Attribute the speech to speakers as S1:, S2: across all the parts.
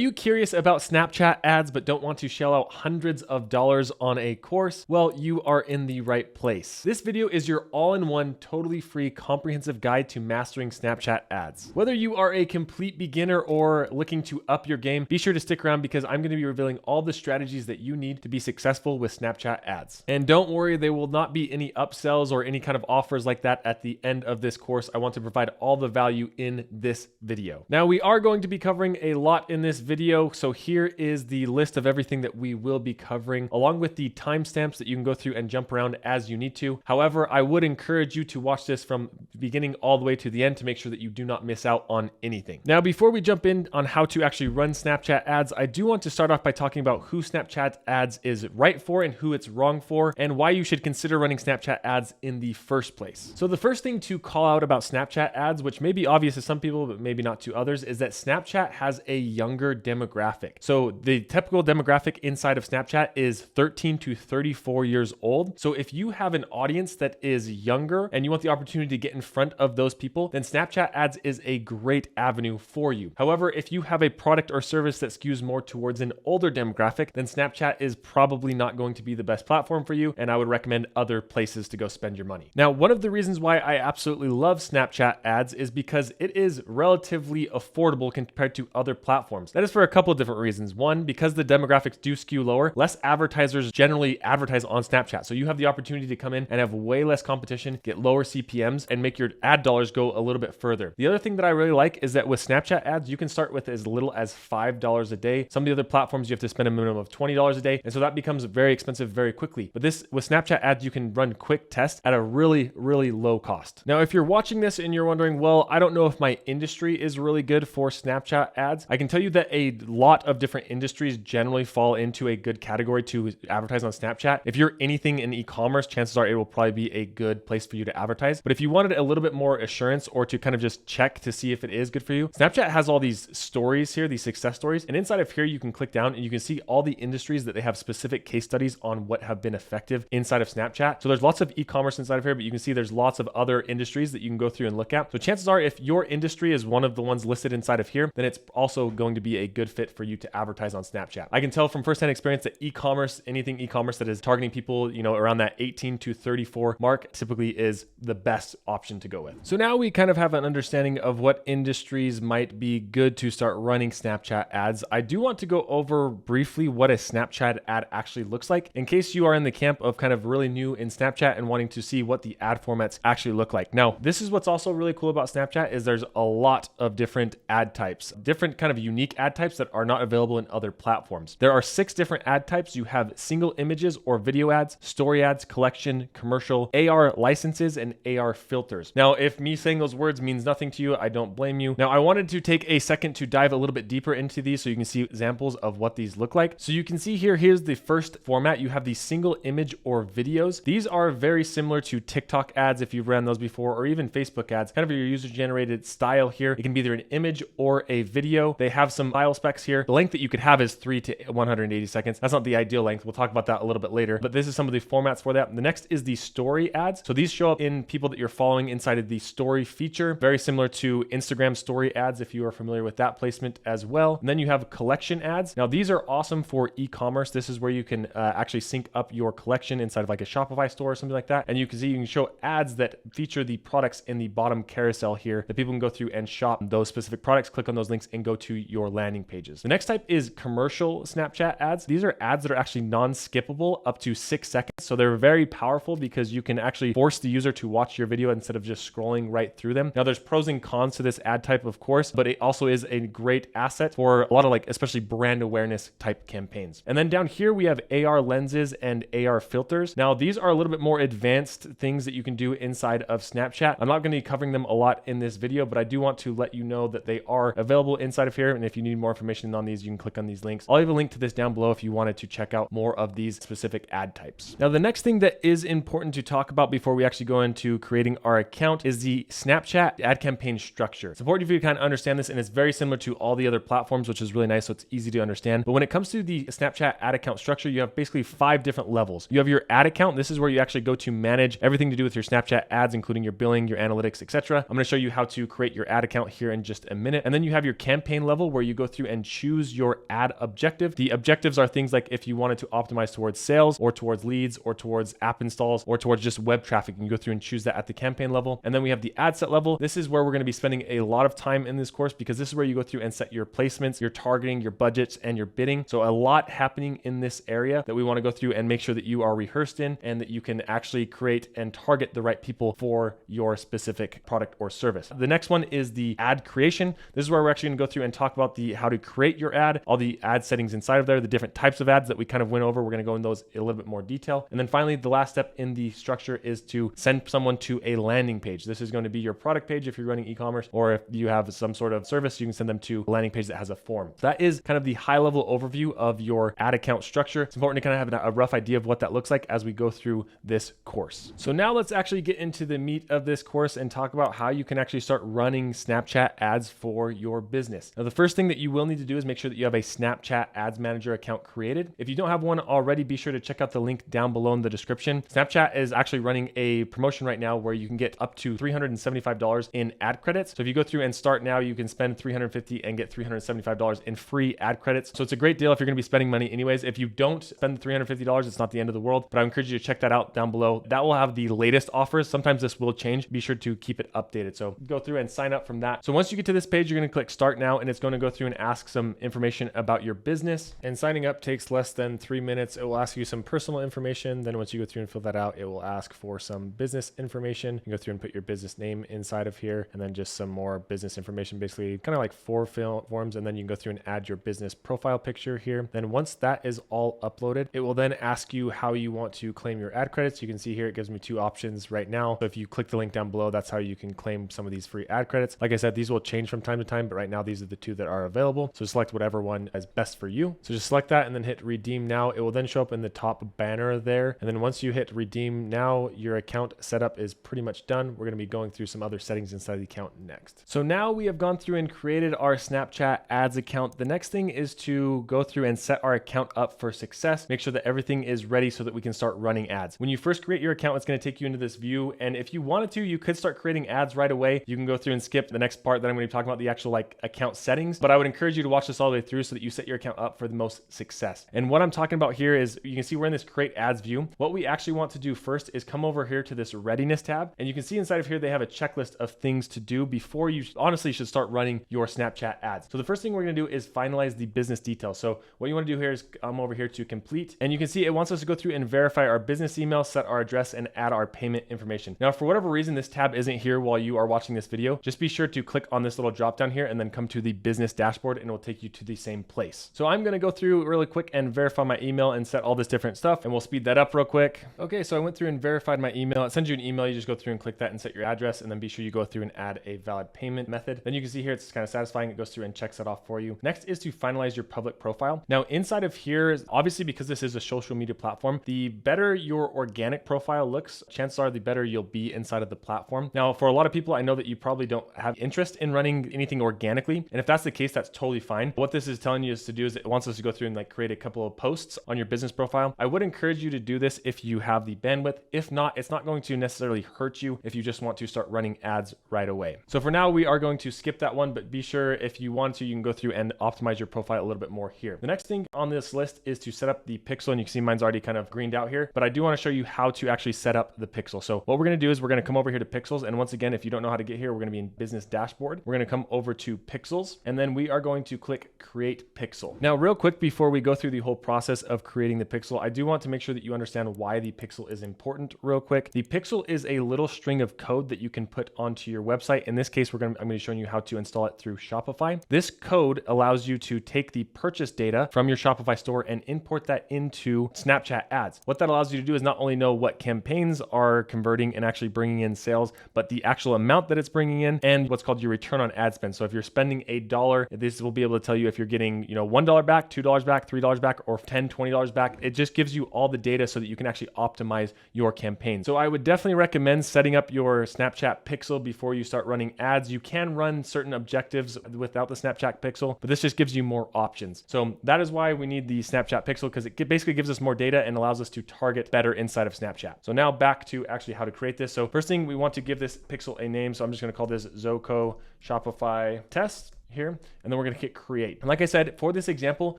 S1: you curious about Snapchat ads but don't want to shell out hundreds of dollars on a course? Well, you are in the right place. This video is your all-in-one, totally free, comprehensive guide to mastering Snapchat ads. Whether you are a complete beginner or looking to up your game, be sure to stick around because I'm going to be revealing all the strategies that you need to be successful with Snapchat ads. And don't worry, there will not be any upsells or any kind of offers like that at the end of this course. I want to provide all the value in this video. Now, we are going to be covering a lot in this video, so here is the list of everything that we will be covering, along with the timestamps that you can go through and jump around as you need to. However, I would encourage you to watch this from the beginning all the way to the end to make sure that you do not miss out on anything. Now, before we jump in on how to actually run Snapchat ads, I do want to start off by talking about who Snapchat ads is right for and who it's wrong for, and why you should consider running Snapchat ads in the first place. So the first thing to call out about Snapchat ads, which may be obvious to some people, but maybe not to others, is that Snapchat has a younger demographic. So the typical demographic inside of Snapchat is 13 to 34 years old. So if you have an audience that is younger and you want the opportunity to get in front of those people, then Snapchat ads is a great avenue for you. However, if you have a product or service that skews more towards an older demographic, then Snapchat is probably not going to be the best platform for you, and I would recommend other places to go spend your money. Now, one of the reasons why I absolutely love Snapchat ads is because it is relatively affordable compared to other platforms. That is for a couple of different reasons. One, because the demographics do skew lower, less advertisers generally advertise on Snapchat. So you have the opportunity to come in and have way less competition, get lower CPMs, and make your ad dollars go a little bit further. The other thing that I really like is that with Snapchat ads, you can start with as little as $5 a day. Some of the other platforms, you have to spend a minimum of $20 a day. And so that becomes very expensive very quickly. But this, with Snapchat ads, you can run quick tests at a really, really low cost. Now, if you're watching this and you're wondering, well, I don't know if my industry is really good for Snapchat ads, I can tell you that a lot of different industries generally fall into a good category to advertise on Snapchat. If you're anything in e-commerce, chances are it will probably be a good place for you to advertise. But if you wanted a little bit more assurance or to kind of just check to see if it is good for you, Snapchat has all these stories here, these success stories. And inside of here, you can click down and you can see all the industries that they have specific case studies on what have been effective inside of Snapchat. So there's lots of e-commerce inside of here, but you can see there's lots of other industries that you can go through and look at. So chances are if your industry is one of the ones listed inside of here, then it's also going to be a good fit for you to advertise on Snapchat. I can tell from firsthand experience that e-commerce, anything e-commerce that is targeting people, you know, around that 18 to 34 mark typically is the best option to go with. So now we kind of have an understanding of what industries might be good to start running Snapchat ads. I do want to go over briefly what a Snapchat ad actually looks like in case you are in the camp of kind of really new in Snapchat and wanting to see what the ad formats actually look like. Now, this is what's also really cool about Snapchat is there's a lot of different ad types, different kind of unique ad types that are not available in other platforms. There are 6 different ad types. You have single images or video ads, story ads, collection, commercial, AR licenses, and AR filters. Now, if me saying those words means nothing to you, I don't blame you. Now, I wanted to take a second to dive a little bit deeper into these so you can see examples of what these look like. So you can see here, here's the first format. You have the single image or videos. These are very similar to TikTok ads if you've ran those before, or even Facebook ads, kind of your user-generated style here. It can be either an image or a video. They have some file specs here. The length that you could have is 3 to 180 seconds. That's not the ideal length. We'll talk about that a little bit later, but this is some of the formats for that. The next is the story ads. So these show up in people that you're following inside of the story feature, very similar to Instagram story ads if you are familiar with that placement as well. And then you have collection ads. Now these are awesome for e-commerce. This is where you can actually sync up your collection inside of like a Shopify store or something like that. And you can see you can show ads that feature the products in the bottom carousel here that people can go through and shop those specific products, click on those links and go to your landing pages. The next type is commercial Snapchat ads. These are ads that are actually non-skippable up to 6 seconds. So they're very powerful because you can actually force the user to watch your video instead of just scrolling right through them. Now there's pros and cons to this ad type, of course, but it also is a great asset for a lot of like, especially brand awareness type campaigns. And then down here, we have AR lenses and AR filters. Now these are a little bit more advanced things that you can do inside of Snapchat. I'm not going to be covering them a lot in this video, but I do want to let you know that they are available inside of here. And if you need more information on these, you can click on these links. I'll leave a link to this down below if you wanted to check out more of these specific ad types. Now, the next thing that is important to talk about before we actually go into creating our account is the Snapchat ad campaign structure. It's important for you to kind of understand this, and it's very similar to all the other platforms, which is really nice, so it's easy to understand. But when it comes to the Snapchat ad account structure, you have basically 5 different levels. You have your ad account. This is where you actually go to manage everything to do with your Snapchat ads, including your billing, your analytics, etc. I'm going to show you how to create your ad account here in just a minute. And then you have your campaign level where you go through and choose your ad objective. The objectives are things like if you wanted to optimize towards sales or towards leads or towards app installs or towards just web traffic. You can go through and choose that at the campaign level. And then we have the ad set level. This is where we're going to be spending a lot of time in this course because this is where you go through and set your placements, your targeting, your budgets, and your bidding. So a lot happening in this area that we want to go through and make sure that you are rehearsed in and that you can actually create and target the right people for your specific product or service. The next one is the ad creation. This is where we're actually going to go through and talk about how to create your ad, all the ad settings inside of there, the different types of ads that we kind of went over. We're going to go in those in a little bit more detail. And then finally, the last step in the structure is to send someone to a landing page. This is going to be your product page if you're running e-commerce, or if you have some sort of service, you can send them to a landing page that has a form. So that is kind of the high level overview of your ad account structure. It's important to kind of have a rough idea of what that looks like as we go through this course. So now let's actually get into the meat of this course and talk about how you can actually start running Snapchat ads for your business. Now, the first thing that you will need to do is make sure that you have a Snapchat Ads Manager account created. If you don't have one already, be sure to check out the link down below in the description. Snapchat is actually running a promotion right now where you can get up to $375 in ad credits. So if you go through and start now, you can spend $350 and get $375 in free ad credits. So it's a great deal if you're going to be spending money anyways. If you don't spend the $350, it's not the end of the world, but I encourage you to check that out down below. That will have the latest offers. Sometimes this will change. Be sure to keep it updated. So go through and sign up from that. So once you get to this page, you're going to click start now, and it's going to go through and ask some information about your business. And signing up takes less than 3 minutes. It will ask you some personal information. Then once you go through and fill that out, it will ask for some business information. You go through and put your business name inside of here, and then just some more business information, basically kind of like 4 forms. And then you can go through and add your business profile picture here. Then once that is all uploaded, it will then ask you how you want to claim your ad credits. You can see here, it gives me 2 options right now. So if you click the link down below, that's how you can claim some of these free ad credits. Like I said, these will change from time to time, but right now these are the 2 that are available. So select whatever one is best for you. So just select that and then hit redeem now. It will then show up in the top banner there. And then once you hit redeem now, your account setup is pretty much done. We're going to be going through some other settings inside the account next. So now we have gone through and created our Snapchat ads account. The next thing is to go through and set our account up for success. Make sure that everything is ready so that we can start running ads. When you first create your account, it's going to take you into this view. And if you wanted to, you could start creating ads right away. You can go through and skip the next part that I'm going to be talking about, the actual account settings. But I would encourage you to watch this all the way through so that you set your account up for the most success. And what I'm talking about here is you can see we're in this create ads view. What we actually want to do first is come over here to this readiness tab. And you can see inside of here, they have a checklist of things to do before you honestly should start running your Snapchat ads. So the first thing we're going to do is finalize the business details. So what you want to do here is come over here to complete. And you can see it wants us to go through and verify our business email, set our address, and add our payment information. Now, for whatever reason, this tab isn't here while you are watching this video, just be sure to click on this little drop down here and then come to the business dashboard and it will take you to the same place. So I'm going to go through really quick and verify my email and set all this different stuff, and we'll speed that up real quick. Okay, so I went through and verified my email. It sends you an email. You just go through and click that and set your address, and then be sure you go through and add a valid payment method. Then you can see here, it's kind of satisfying. It goes through and checks that off for you. Next is to finalize your public profile. Now, inside of here, obviously because this is a social media platform, the better your organic profile looks, chances are the better you'll be inside of the platform. Now, for a lot of people, I know that you probably don't have interest in running anything organically. And if that's the case, that's totally fine. What this is telling you is to do is it wants us to go through and create a couple of posts on your business profile. I would encourage you to do this if you have the bandwidth. If not, it's not going to necessarily hurt you if you just want to start running ads right away. So for now, we are going to skip that one, but be sure if you want to, you can go through and optimize your profile a little bit more here. The next thing on this list is to set up the pixel, and you can see mine's already kind of greened out here, but I do want to show you how to actually set up the pixel. So what we're going to do is we're going to come over here to pixels. And once again, if you don't know how to get here, we're going to be in business dashboard. We're going to come over to pixels, and then we are going to click create pixel. Now, real quick, before we go through the whole process of creating the pixel, I do want to make sure that you understand why the pixel is important real quick. The pixel is a little string of code that you can put onto your website. In this case, I'm going to be showing you how to install it through Shopify. This code allows you to take the purchase data from your Shopify store and import that into Snapchat ads. What that allows you to do is not only know what campaigns are converting and actually bringing in sales, but the actual amount that it's bringing in and what's called your return on ad spend. So if you're spending $1, this will be able to tell you if you're getting, $1 back, $2 back, $3 back, or $10, $20 back. It just gives you all the data so that you can actually optimize your campaign. So I would definitely recommend setting up your Snapchat pixel before you start running ads. You can run certain objectives without the Snapchat pixel, but this just gives you more options. So that is why we need the Snapchat pixel, because it basically gives us more data and allows us to target better inside of Snapchat. So now back to actually how to create this. So first thing, we want to give this pixel a name. So I'm just going to call this ZoCo Shopify test. here, and then we're going to hit create. And like I said, for this example,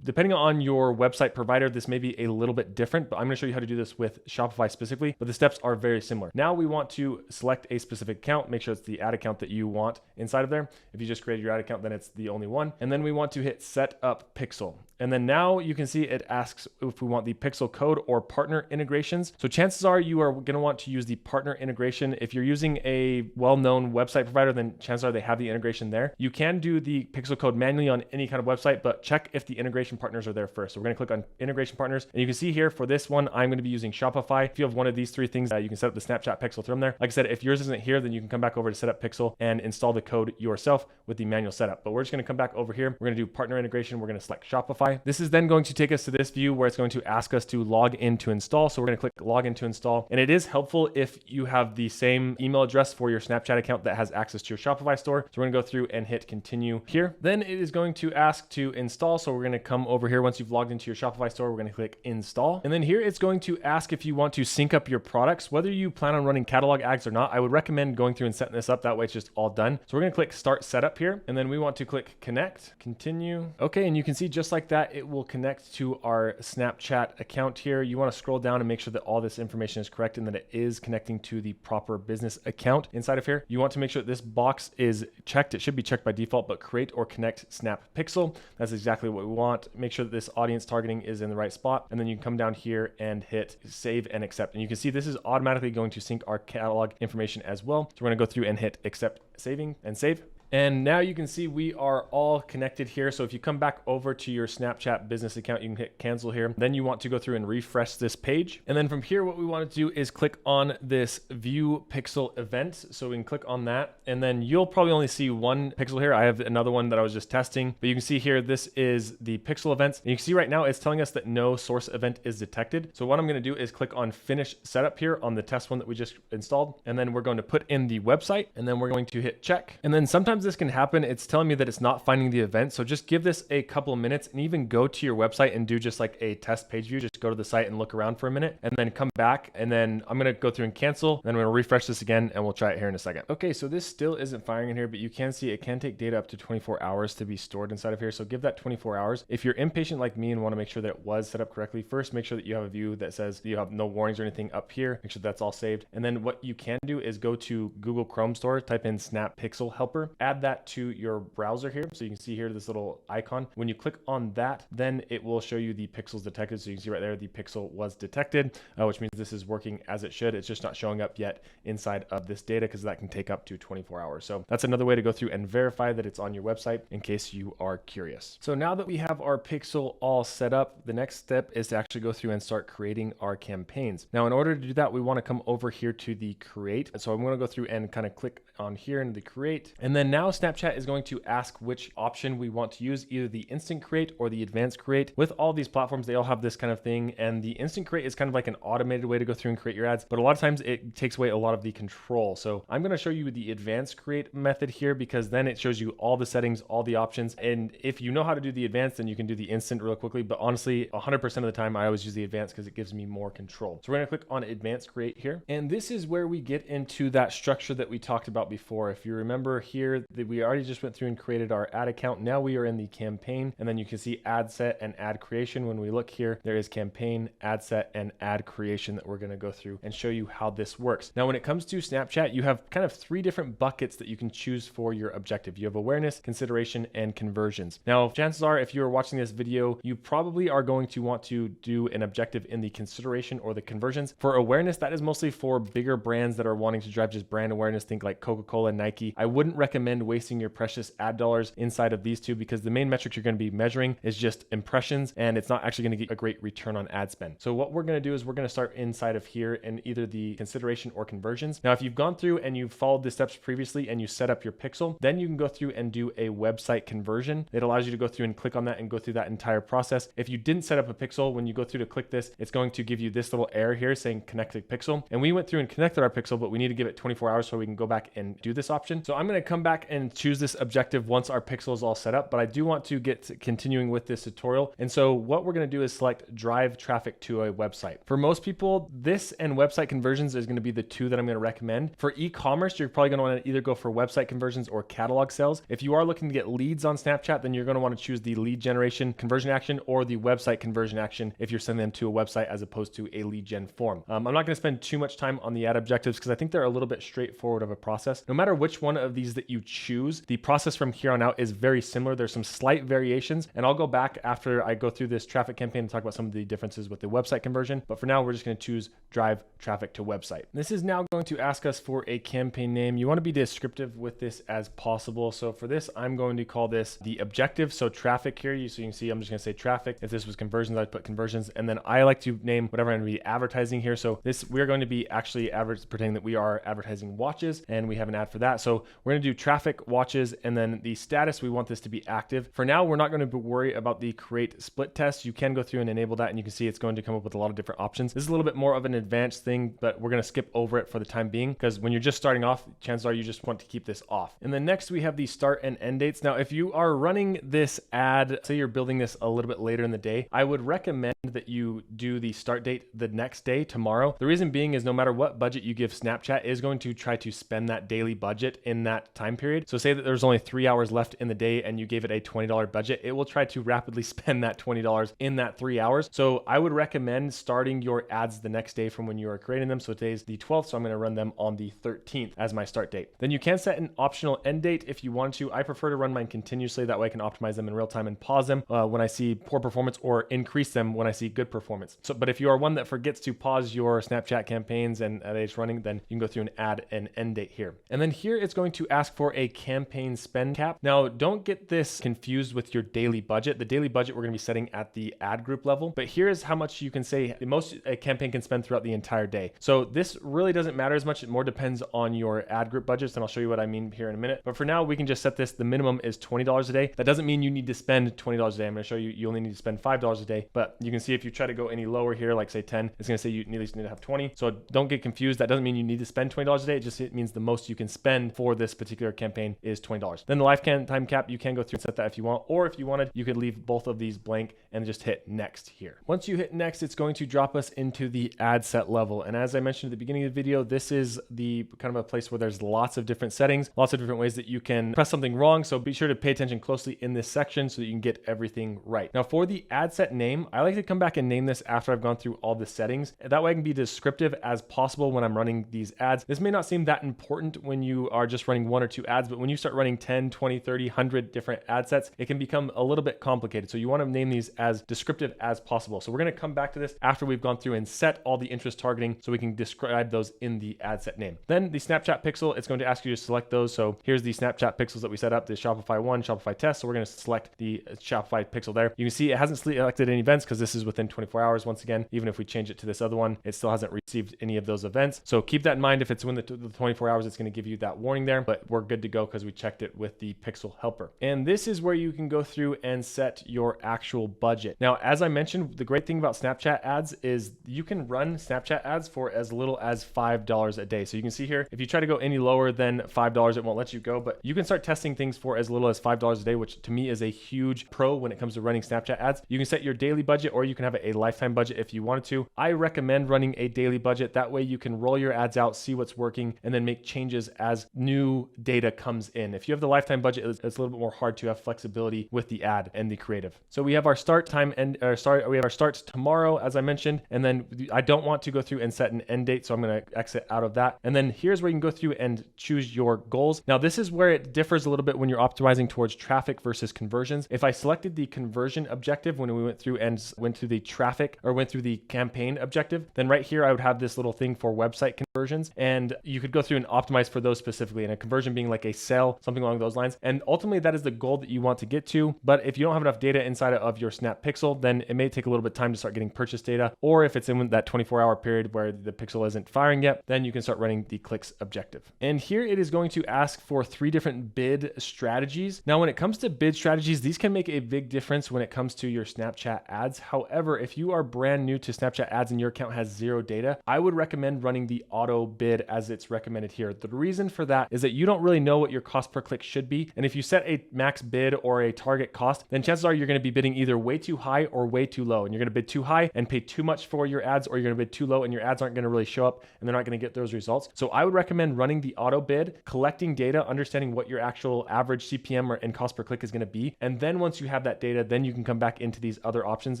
S1: depending on your website provider, this may be a little bit different, but I'm going to show you how to do this with Shopify specifically, but the steps are very similar. Now we want to select a specific account, make sure it's the ad account that you want inside of there. If you just created your ad account, then it's the only one. And then we want to hit set up pixel. And then now you can see it asks if we want the pixel code or partner integrations. So chances are you are going to want to use the partner integration. If you're using a well-known website provider, then chances are they have the integration there. You can do the pixel code manually on any kind of website, but check if the integration partners are there first. So we're going to click on integration partners. And you can see here for this one, I'm going to be using Shopify. If you have one of these three things, you can set up the Snapchat pixel from there. Like I said, if yours isn't here, then you can come back over to setup pixel and install the code yourself with the manual setup. But we're just going to come back over here. We're going to do partner integration. We're going to select Shopify. This is then going to take us to this view where it's going to ask us to log in to install. So we're going to click log in to install. And it is helpful if you have the same email address for your Snapchat account that has access to your Shopify store. So we're going to go through and hit continue here. Then it is going to ask to install. So we're going to come over here. Once you've logged into your Shopify store, we're going to click install. And then here it's going to ask if you want to sync up your products, whether you plan on running catalog ads or not. I would recommend going through and setting this up. That way it's just all done. So we're going to click start setup here. And then we want to click connect, continue. Okay. And you can see just like that, it will connect to our Snapchat account here. You want to scroll down and make sure that all this information is correct and that it is connecting to the proper business account inside of here. You want to make sure that this box is checked. It should be checked by default, but create or connect Snap Pixel. That's exactly what we want. Make sure that this audience targeting is in the right spot. And then you can come down here and hit save and accept. And you can see this is automatically going to sync our catalog information as well. So we're going to go through and hit accept, saving, and save. And now you can see we are all connected here. So if you come back over to your Snapchat business account, you can hit cancel here. Then you want to go through and refresh this page. And then from here, what we want to do is click on this view pixel event. So we can click on that. And then you'll probably only see one pixel here. I have another one that I was just testing, but you can see here, this is the pixel events. And you can see right now it's telling us that no source event is detected. So what I'm going to do is click on finish setup here on the test one that we just installed. And then we're going to put in the website, and then we're going to hit check. And then sometimes this can happen. It's telling me that it's not finding the event. So just give this a couple of minutes and even go to your website and do just like a test page view. Just go to the site and look around for a minute and then come back. And then I'm going to go through and cancel. Then I'm going to refresh this again and we'll try it here in a second. Okay, so this still isn't firing in here, but you can see it can take data up to 24 hours to be stored inside of here. So give that 24 hours. If you're impatient like me and want to make sure that it was set up correctly, first make sure that you have a view that says you have no warnings or anything up here. Make sure that's all saved. And then what you can do is go to Google Chrome Store, type in Snap Pixel Helper, add that to your browser here. So you can see here this little icon. When you click on that, then it will show you the pixels detected. So you can see right there, the pixel was detected, which means this is working as it should. It's just not showing up yet inside of this data because that can take up to 24 hours. So that's another way to go through and verify that it's on your website in case you are curious. So now that we have our pixel all set up, the next step is to actually go through and start creating our campaigns. Now, in order to do that, we want to come over here to the create. So I'm going to go through and kind of click on here into the create. And then now Snapchat is going to ask which option we want to use, either the instant create or the advanced create. With all these platforms, they all have this kind of thing. And the instant create is kind of like an automated way to go through and create your ads, but a lot of times it takes away a lot of the control. So I'm going to show you the advanced create method here because then it shows you all the settings, all the options. And if you know how to do the advanced, then you can do the instant real quickly. But honestly, 100% of the time, I always use the advanced because it gives me more control. So we're going to click on advanced create here. And this is where we get into that structure that we talked about before. If you remember here, that we already just went through and created our ad account. Now we are in the campaign, and then you can see ad set and ad creation. When we look here, there is campaign, ad set, and ad creation that we're going to go through and show you how this works. Now, when it comes to Snapchat, you have kind of 3 different buckets that you can choose for your objective. You have awareness, consideration, and conversions. Now, chances are, if you are watching this video, you probably are going to want to do an objective in the consideration or the conversions. For awareness, that is mostly for bigger brands that are wanting to drive just brand awareness. Think like Coca-Cola, Nike. I wouldn't recommend wasting your precious ad dollars inside of these two because the main metrics you're going to be measuring is just impressions, and it's not actually going to get a great return on ad spend. So what we're going to do is we're going to start inside of here in either the consideration or conversions. Now, if you've gone through and you've followed the steps previously and you set up your pixel, then you can go through and do a website conversion. It allows you to go through and click on that and go through that entire process. If you didn't set up a pixel, when you go through to click this, it's going to give you this little error here saying connect to pixel. And we went through and connected our pixel, but we need to give it 24 hours so we can go back and do this option. So I'm going to come back back and choose this objective once our pixel is all set up, but I do want to get to continuing with this tutorial. And so what we're going to do is select drive traffic to a website. For most people, this and website conversions is going to be the two that I'm going to recommend. For e-commerce, you're probably going to want to either go for website conversions or catalog sales. If you are looking to get leads on Snapchat, then you're going to want to choose the lead generation conversion action or the website conversion action if you're sending them to a website as opposed to a lead gen form. I'm not going to spend too much time on the ad objectives because I think they're a little bit straightforward of a process. No matter which one of these that you choose, the process from here on out is very similar. There's some slight variations, and I'll go back after I go through this traffic campaign and talk about some of the differences with the website conversion. But for now, we're just going to choose drive traffic to website. This is now going to ask us for a campaign name. You want to be descriptive with this as possible. So for this, I'm going to call this the objective. So traffic here, so you can see I'm just going to say traffic. If this was conversions, I'd put conversions. And then I like to name whatever I'm going to be advertising here. So this, we're going to be actually pretending that we are advertising watches, and we have an ad for that. So we're going to do traffic watches, and then the status, we want this to be active. For now, we're not going to worry about the create split test. You can go through and enable that, and you can see it's going to come up with a lot of different options. This is a little bit more of an advanced thing, but we're going to skip over it for the time being, because when you're just starting off, chances are you just want to keep this off. And then next we have the start and end dates. Now, if you are running this ad, say you're building this a little bit later in the day, I would recommend that you do the start date the next day, tomorrow. The reason being is no matter what budget you give Snapchat, is going to try to spend that daily budget in that time period. So say that there's only 3 hours left in the day and you gave it a $20 budget, it will try to rapidly spend that $20 in that 3 hours. So I would recommend starting your ads the next day from when you are creating them. So today's the 12th, so I'm going to run them on the 13th as my start date. Then you can set an optional end date if you want to. I prefer to run mine continuously. That way I can optimize them in real time and pause them when I see poor performance, or increase them when I see good performance. So, but if you are one that forgets to pause your Snapchat campaigns and it's running, then you can go through and add an end date here. And then here it's going to ask for a campaign spend cap. Now, don't get this confused with your daily budget. The daily budget we're going to be setting at the ad group level, but here's how much you can say the most a campaign can spend throughout the entire day. So this really doesn't matter as much. It more depends on your ad group budgets, and I'll show you what I mean here in a minute. But for now, we can just set this. The minimum is $20 a day. That doesn't mean you need to spend $20 a day. I'm going to show you, you only need to spend $5 a day, but you can see if you try to go any lower here, like say 10, it's going to say you at least need to have 20. So don't get confused. That doesn't mean you need to spend $20 a day. It means the most you can spend for this particular campaign is $20. Then the lifetime cap, you can go through and set that if you want, or if you wanted, you could leave both of these blank and just hit next here. Once you hit next, it's going to drop us into the ad set level. And as I mentioned at the beginning of the video, this is the kind of a place where there's lots of different settings, lots of different ways that you can press something wrong. So be sure to pay attention closely in this section so that you can get everything right. Now for the ad set name, I like to come back and name this after I've gone through all the settings. That way I can be descriptive as possible when I'm running these ads. This may not seem that important when you are just running 1 or 2 ads, but when you start running 10, 20, 30, 100 different ad sets, it can become a little bit complicated. So you want to name these as descriptive as possible. So we're going to come back to this after we've gone through and set all the interest targeting so we can describe those in the ad set name. Then the Snapchat pixel, it's going to ask you to select those. So here's the Snapchat pixels that we set up, the Shopify 1, Shopify test. So we're going to select the Shopify pixel there. You can see it hasn't selected any events because this is within 24 hours. Once again, even if we change it to this other one, it still hasn't received any of those events. So keep that in mind. If it's within the 24 hours, it's going to give you that warning there, but we're good to go because we checked it with the pixel helper. And this is where you can go through and set your actual budget. Now, as I mentioned, the great thing about Snapchat ads is you can run Snapchat ads for as little as $5 a day. So you can see here, if you try to go any lower than $5, it won't let you go, but you can start testing things for as little as $5 a day, which to me is a huge pro when it comes to running Snapchat ads. You can set your daily budget, or you can have a lifetime budget if you wanted to. I recommend running a daily budget. That way you can roll your ads out, see what's working, and then make changes as new data comes in. If you have the lifetime budget, it's a little bit more hard to have flexibility with the ad and the creative. So we have our start time and we have our starts tomorrow, as I mentioned, and then I don't want to go through and set an end date, so I'm going to exit out of that. And then here's where you can go through and choose your goals. Now this is where it differs a little bit when you're optimizing towards traffic versus conversions. If I selected the conversion objective when we went through and went through the traffic or went through the campaign objective, then right here I would have this little thing for website conversions, and you could go through and optimize for those specifically, and a conversion being like a sale, something along those lines. And ultimately that is the goal that you want to get to. But if you don't have enough data inside of your Snap Pixel, then it may take a little bit of time to start getting purchase data, or if it's in that 24-hour period where the pixel isn't firing yet, then you can start running the clicks objective. And here it is going to ask for 3 different bid strategies. Now, when it comes to bid strategies, these can make a big difference when it comes to your Snapchat ads. However, if you are brand new to Snapchat ads and your account has 0 data, I would recommend running the auto bid as it's recommended here. The reason for that is that you don't really know know what your cost per click should be. And if you set a max bid or a target cost, then chances are you're going to be bidding either way too high or way too low. And you're going to bid too high and pay too much for your ads, or you're going to bid too low and your ads aren't going to really show up and they're not going to get those results. So I would recommend running the auto bid, collecting data, understanding what your actual average CPM and cost per click is going to be. And then once you have that data, then you can come back into these other options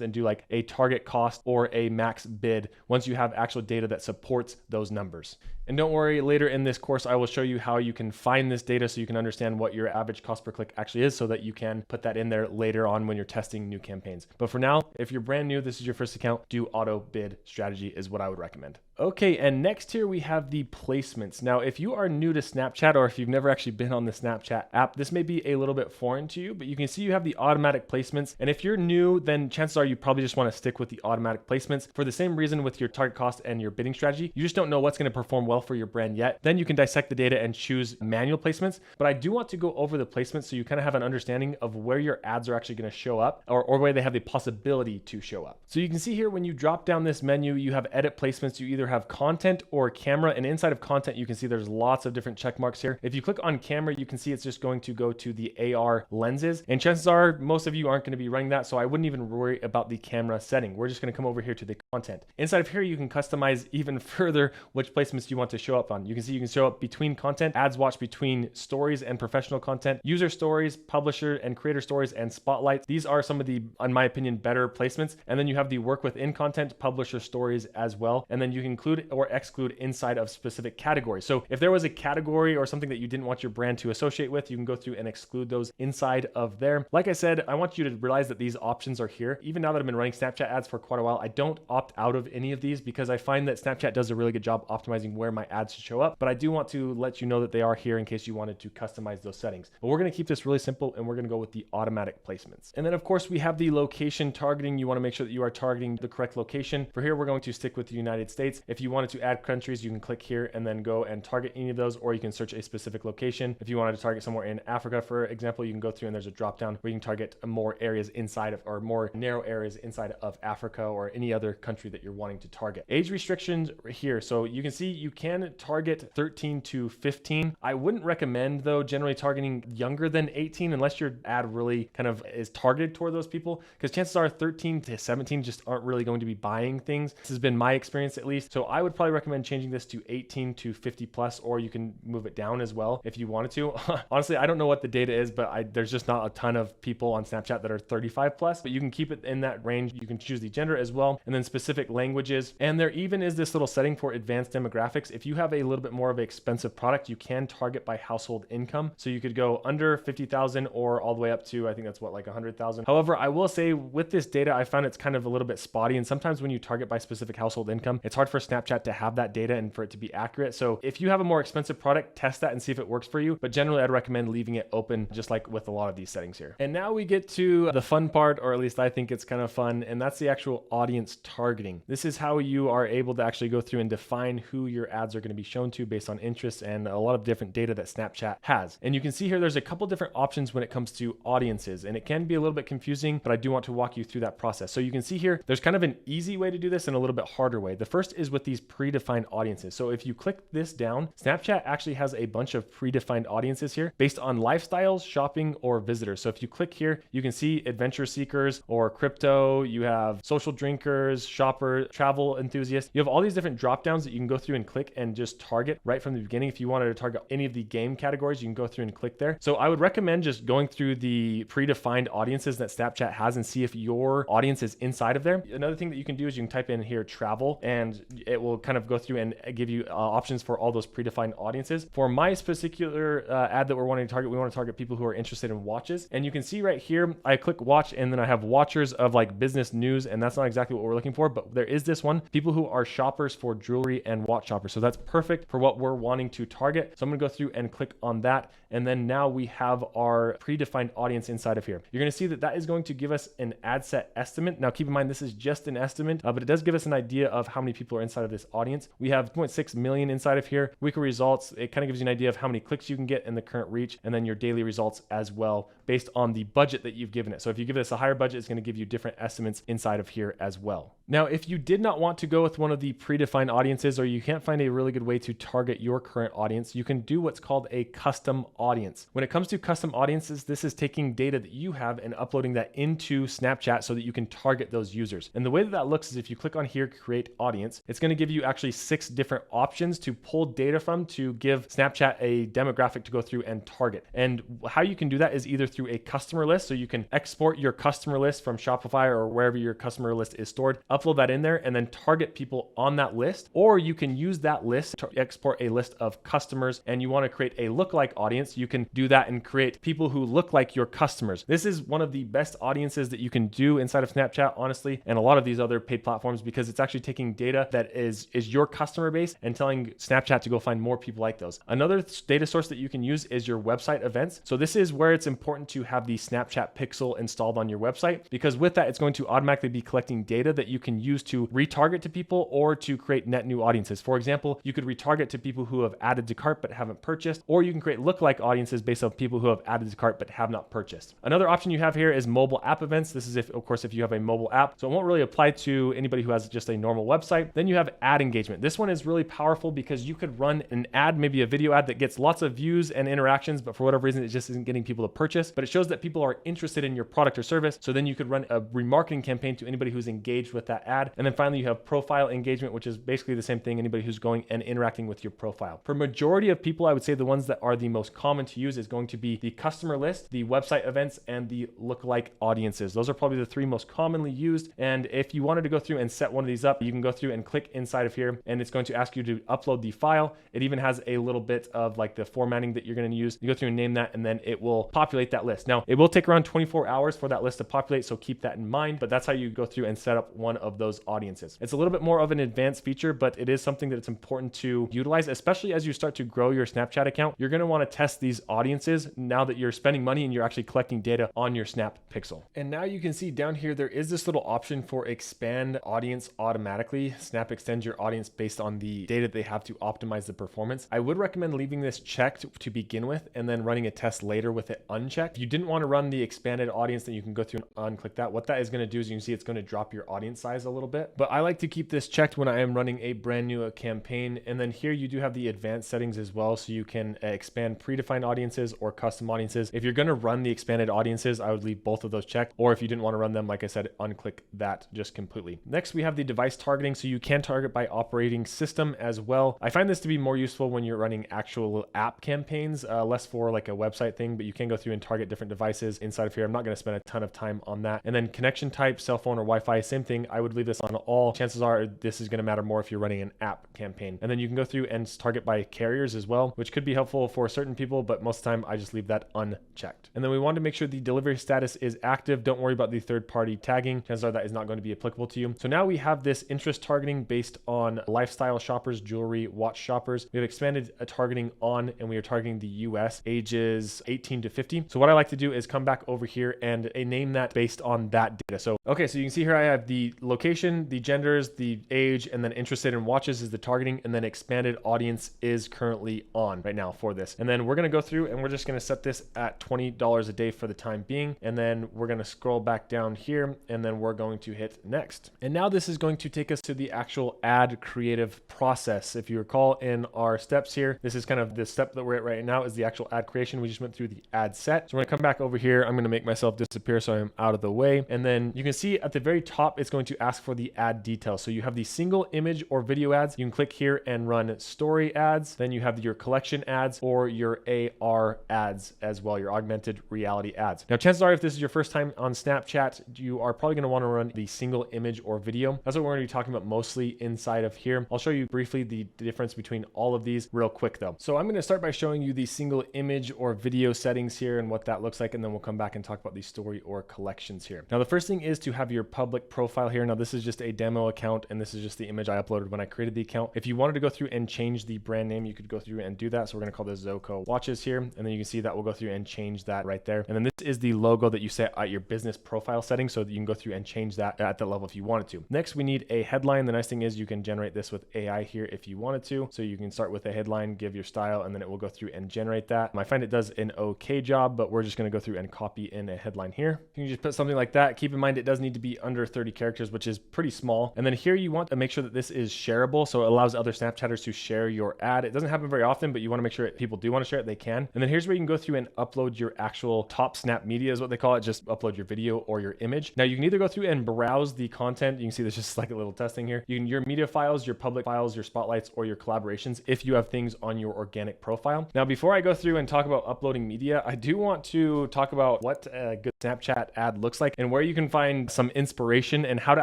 S1: and do like a target cost or a max bid once you have actual data that supports those numbers. And don't worry, later in this course, I will show you how you can find this data so you can understand what your average cost per click actually is so that you can put that in there later on when you're testing new campaigns. But for now, if you're brand new, this is your first account, do auto bid strategy is what I would recommend. Okay, and next here we have the placements. Now, if you are new to Snapchat or if you've never actually been on the Snapchat app, this may be a little bit foreign to you, but you can see you have the automatic placements. And if you're new, then chances are you probably just want to stick with the automatic placements for the same reason with your target cost and your bidding strategy. You just don't know what's going to perform well for your brand yet. Then you can dissect the data and choose manual placements. But I do want to go over the placements so you kind of have an understanding of where your ads are actually going to show up or where they have the possibility to show up. So you can see here when you drop down this menu, you have edit placements. You either have content or camera, and inside of content you can see there's lots of different check marks here. If you click on camera, you can see it's just going to go to the AR lenses, and chances are most of you aren't going to be running that, so I wouldn't even worry about the camera setting. We're just going to come over here to the content. Inside of here you can customize even further which placements you want to show up on. You can see you can show up between content, ads watch between stories and professional content, user stories, publisher and creator stories, and spotlights. These are some of the, in my opinion, better placements. And then you have the work within content, publisher stories as well. And then you can include or exclude inside of specific categories. So if there was a category or something that you didn't want your brand to associate with, you can go through and exclude those inside of there. Like I said, I want you to realize that these options are here. Even now that I've been running Snapchat ads for quite a while, I don't opt out of any of these because I find that Snapchat does a really good job optimizing where my ads should show up. But I do want to let you know that they are here in case you wanted to customize those settings. But we're going to keep this really simple and we're going to go with the automatic placements. And then of course we have the location targeting. You want to make sure that you are targeting the correct location. For here, we're going to stick with the United States. If you wanted to add countries, you can click here and then go and target any of those, or you can search a specific location. If you wanted to target somewhere in Africa, for example, you can go through and there's a drop down where you can target more areas inside of, or more narrow areas inside of Africa or any other country that you're wanting to target. Age restrictions here. So you can see you can target 13 to 15. I wouldn't recommend though generally targeting younger than 18 unless your ad really kind of is targeted toward those people, because chances are 13 to 17 just aren't really going to be buying things. This has been my experience at least. So I would probably recommend changing this to 18 to 50 plus, or you can move it down as well if you wanted to. Honestly, I don't know what the data is, but there's just not a ton of people on Snapchat that are 35 plus, but you can keep it in that range. You can choose the gender as well, and then specific languages. And there even is this little setting for advanced demographics. If you have a little bit more of an expensive product, you can target by household income. So you could go under 50,000 or all the way up to, I think that's what, like 100,000. However, I will say with this data, I found it's kind of a little bit spotty. And sometimes when you target by specific household income, it's hard for Snapchat to have that data and for it to be accurate. So if you have a more expensive product, test that and see if it works for you. But generally, I'd recommend leaving it open, just like with a lot of these settings here. And now we get to the fun part, or at least I think it's kind of fun, and that's the actual audience targeting. This is how you are able to actually go through and define who your ads are going to be shown to based on interests and a lot of different data that Snapchat has. And you can see here, there's a couple different options when it comes to audiences, and it can be a little bit confusing, but I do want to walk you through that process. So you can see here, there's kind of an easy way to do this and a little bit harder way. The first is with these predefined audiences. So if you click this down, Snapchat actually has a bunch of predefined audiences here based on lifestyles, shopping, or visitors. So if you click here, you can see adventure seekers or crypto, you have social drinkers, shopper, travel enthusiasts. You have all these different drop downs that you can go through and click and just target right from the beginning. If you wanted to target any of the game categories, you can go through and click there. So I would recommend just going through the predefined audiences that Snapchat has and see if your audience is inside of there. Another thing that you can do is you can type in here travel, and it will kind of go through and give you options for all those predefined audiences. For my particular ad that we're wanting to target, we want to target people who are interested in watches. And you can see right here, I click watch and then I have watchers of like business news, and that's not exactly what we're looking for, but there is this one, people who are shoppers for jewelry and watch shoppers. So that's perfect for what we're wanting to target. So I'm gonna go through and click on that. And then now we have our predefined audience inside of here. You're gonna see that that is going to give us an ad set estimate. Now keep in mind, this is just an estimate, but it does give us an idea of how many people are inside of this audience. We have 2.6 million inside of here. Weekly results, it kind of gives you an idea of how many clicks you can get in the current reach, and then your daily results as well based on the budget that you've given it. So if you give this a higher budget, it's going to give you different estimates inside of here as well. Now, if you did not want to go with one of the predefined audiences, or you can't find a really good way to target your current audience, you can do what's called a custom audience. When it comes to custom audiences, this is taking data that you have and uploading that into Snapchat so that you can target those users. And the way that looks is if you click on here, create audience, it's going to give you actually 6 different options to pull data from to give Snapchat a demographic to go through and target. And how you can do that is either through a customer list. So you can export your customer list from Shopify or wherever your customer list is stored, upload that in there and then target people on that list. Or you can use that list to export a list of customers, and you want to create a lookalike audience. You can do that and create people who look like your customers. This is one of the best audiences that you can do inside of Snapchat, honestly, and a lot of these other paid platforms, because it's actually taking data that is your customer base and telling Snapchat to go find more people like those. Another data source that you can use is your website events. So this is where it's important to have the Snapchat pixel installed on your website, because with that, it's going to automatically be collecting data that you can use to retarget to people or to create net new audiences. For example, you could retarget to people who have added to cart but haven't purchased, or you can create lookalike audiences based on people who have added to cart but have not purchased. Another option you have here is mobile app events. This is of course, if you have a mobile app. So it won't really apply to anybody who has just a normal website. Then you have ad engagement. This one is really powerful because you could run an ad, maybe a video ad that gets lots of views and interactions, but for whatever reason, it just isn't getting people to purchase, but it shows that people are interested in your product or service. So then you could run a remarketing campaign to anybody who's engaged with that ad. And then finally, you have profile engagement, which is basically the same thing, anybody who's going and interacting with your profile. For majority of people, I would say the ones that are the most common to use is going to be the customer list, the website events, and the lookalike audiences. Those are probably the 3 most commonly used. And if you wanted to go through and set one of these up, you can go through and click inside of here, and it's going to ask you to upload the file. It even has a little bit of like the formatting that you're going to use. You go through and name that, and then it will populate that list. Now, it will take around 24 hours for that list to populate, so keep that in mind, but that's how you go through and set up one of those audiences. It's a little bit more of an advanced feature, but it is something that it's important to utilize, especially as you start to grow your Snapchat account. You're going to want to test these audiences now that you're spending money and you're actually collecting data on your Snap Pixel. And now you can see down here, there is this little option for expand audience automatically. Snap extends your audience based on the data they have to optimize the performance. I would recommend leaving this checked to begin with and then running a test later with it unchecked. If you didn't want to run the expanded audience, then you can go through and unclick that. What that is going to do is you can see it's going to drop your audience size a little bit, but I like to keep this checked when I am running a brand new campaign. And then here you do have the advanced settings as well, so you can expand predefined audiences or custom audiences. If you're going to run the expanded audiences, I would leave both of those checked, or if you didn't want to run them, like I said, unclick that just completely. Next, we have the device targeting, so you can target by operating system as well. I find this to be more useful when you're running actual app campaigns, less for like a website thing, but you can go through and target different devices inside of here. I'm not going to spend a ton of time on that. And then connection type, cell phone or Wi-Fi, same thing. I would leave this on all. Chances are this is going to matter more if you're running an app campaign. And then you can go through and target by carriers as well, which could be helpful for certain people, but most of the time I just leave that unchecked. And then we want to make sure the delivery status is active. Don't worry about the third-party tagging. Chances are that is not going to be applicable to you. So now we have this interest targeting based on lifestyle shoppers, jewelry, watch shoppers. We have expanded a targeting on, and we are targeting the US ages 18 to 50. So what I like to do is come back over here and name that based on that data. So, okay, so you can see here I have the location, the genders, the age, and then interested in watches is the targeting, and then expanded audience is currently on right now for this. And then we're going to go through and we're just going to set this at $20 a day for the time being. And then we're going to scroll back down here, and then we're going to hit next. And now this is going to take us to the actual ad creative process. If you recall in our steps here, this is kind of the step that we're at right now is the actual ad creation. We just went through the ad set. So we're going to come back over here. I'm going to make myself disappear so I'm out of the way. And then you can see at the very top, it's going to ask for the ad details. So you have the single image or video ads. You can click here and run story ads. Then you have your collection ads or your AR ads as well, your augmented reality ads. Now, chances are if this is your first time on Snapchat, you are probably going to want to run the single image or video. That's what we're going to be talking about mostly inside of here. I'll show you briefly the difference between all of these real quick though. So I'm going to start by showing you the single image or video settings here and what that looks like, and then we'll come back and talk about the story or collections here. Now, the first thing is to have your public profile here. Now, this is just a demo account, and this is just the image I uploaded when I created the account. If you wanted to go through and change the brand name, you could go through and do that. So we're going to call this ZoCo watches here, and then you can see that we'll go through and change that right there. And then this is the logo that you set at your business profile setting, so that you can go through and change that at that level if you wanted to. Next, we need a headline. The nice thing is you can generate this with AI here if you wanted to. So you can start with a headline, give your style, and then it will go through and generate that. I find it does an okay job, but we're just going to go through and copy in a headline here. You can just put something like that. Keep in mind, it does need to be under 30 characters, which is pretty small. And then here you want to make sure that this is shareable, so it allows other Snapchatters to share your ad. It doesn't happen very often, but you want to make sure people do want to share it, they can. And then here's where you can go through and upload your actual top snap media is what they call it. Just upload your video or your image. Now you can either go through and browse the content. You can see there's just like a little testing here. You can your media files, your public files, your spotlights, or your collaborations if you have things on your organic profile. Now, before I go through and talk about uploading media, I do want to talk about what a good Snapchat ad looks like and where you can find some inspiration and how to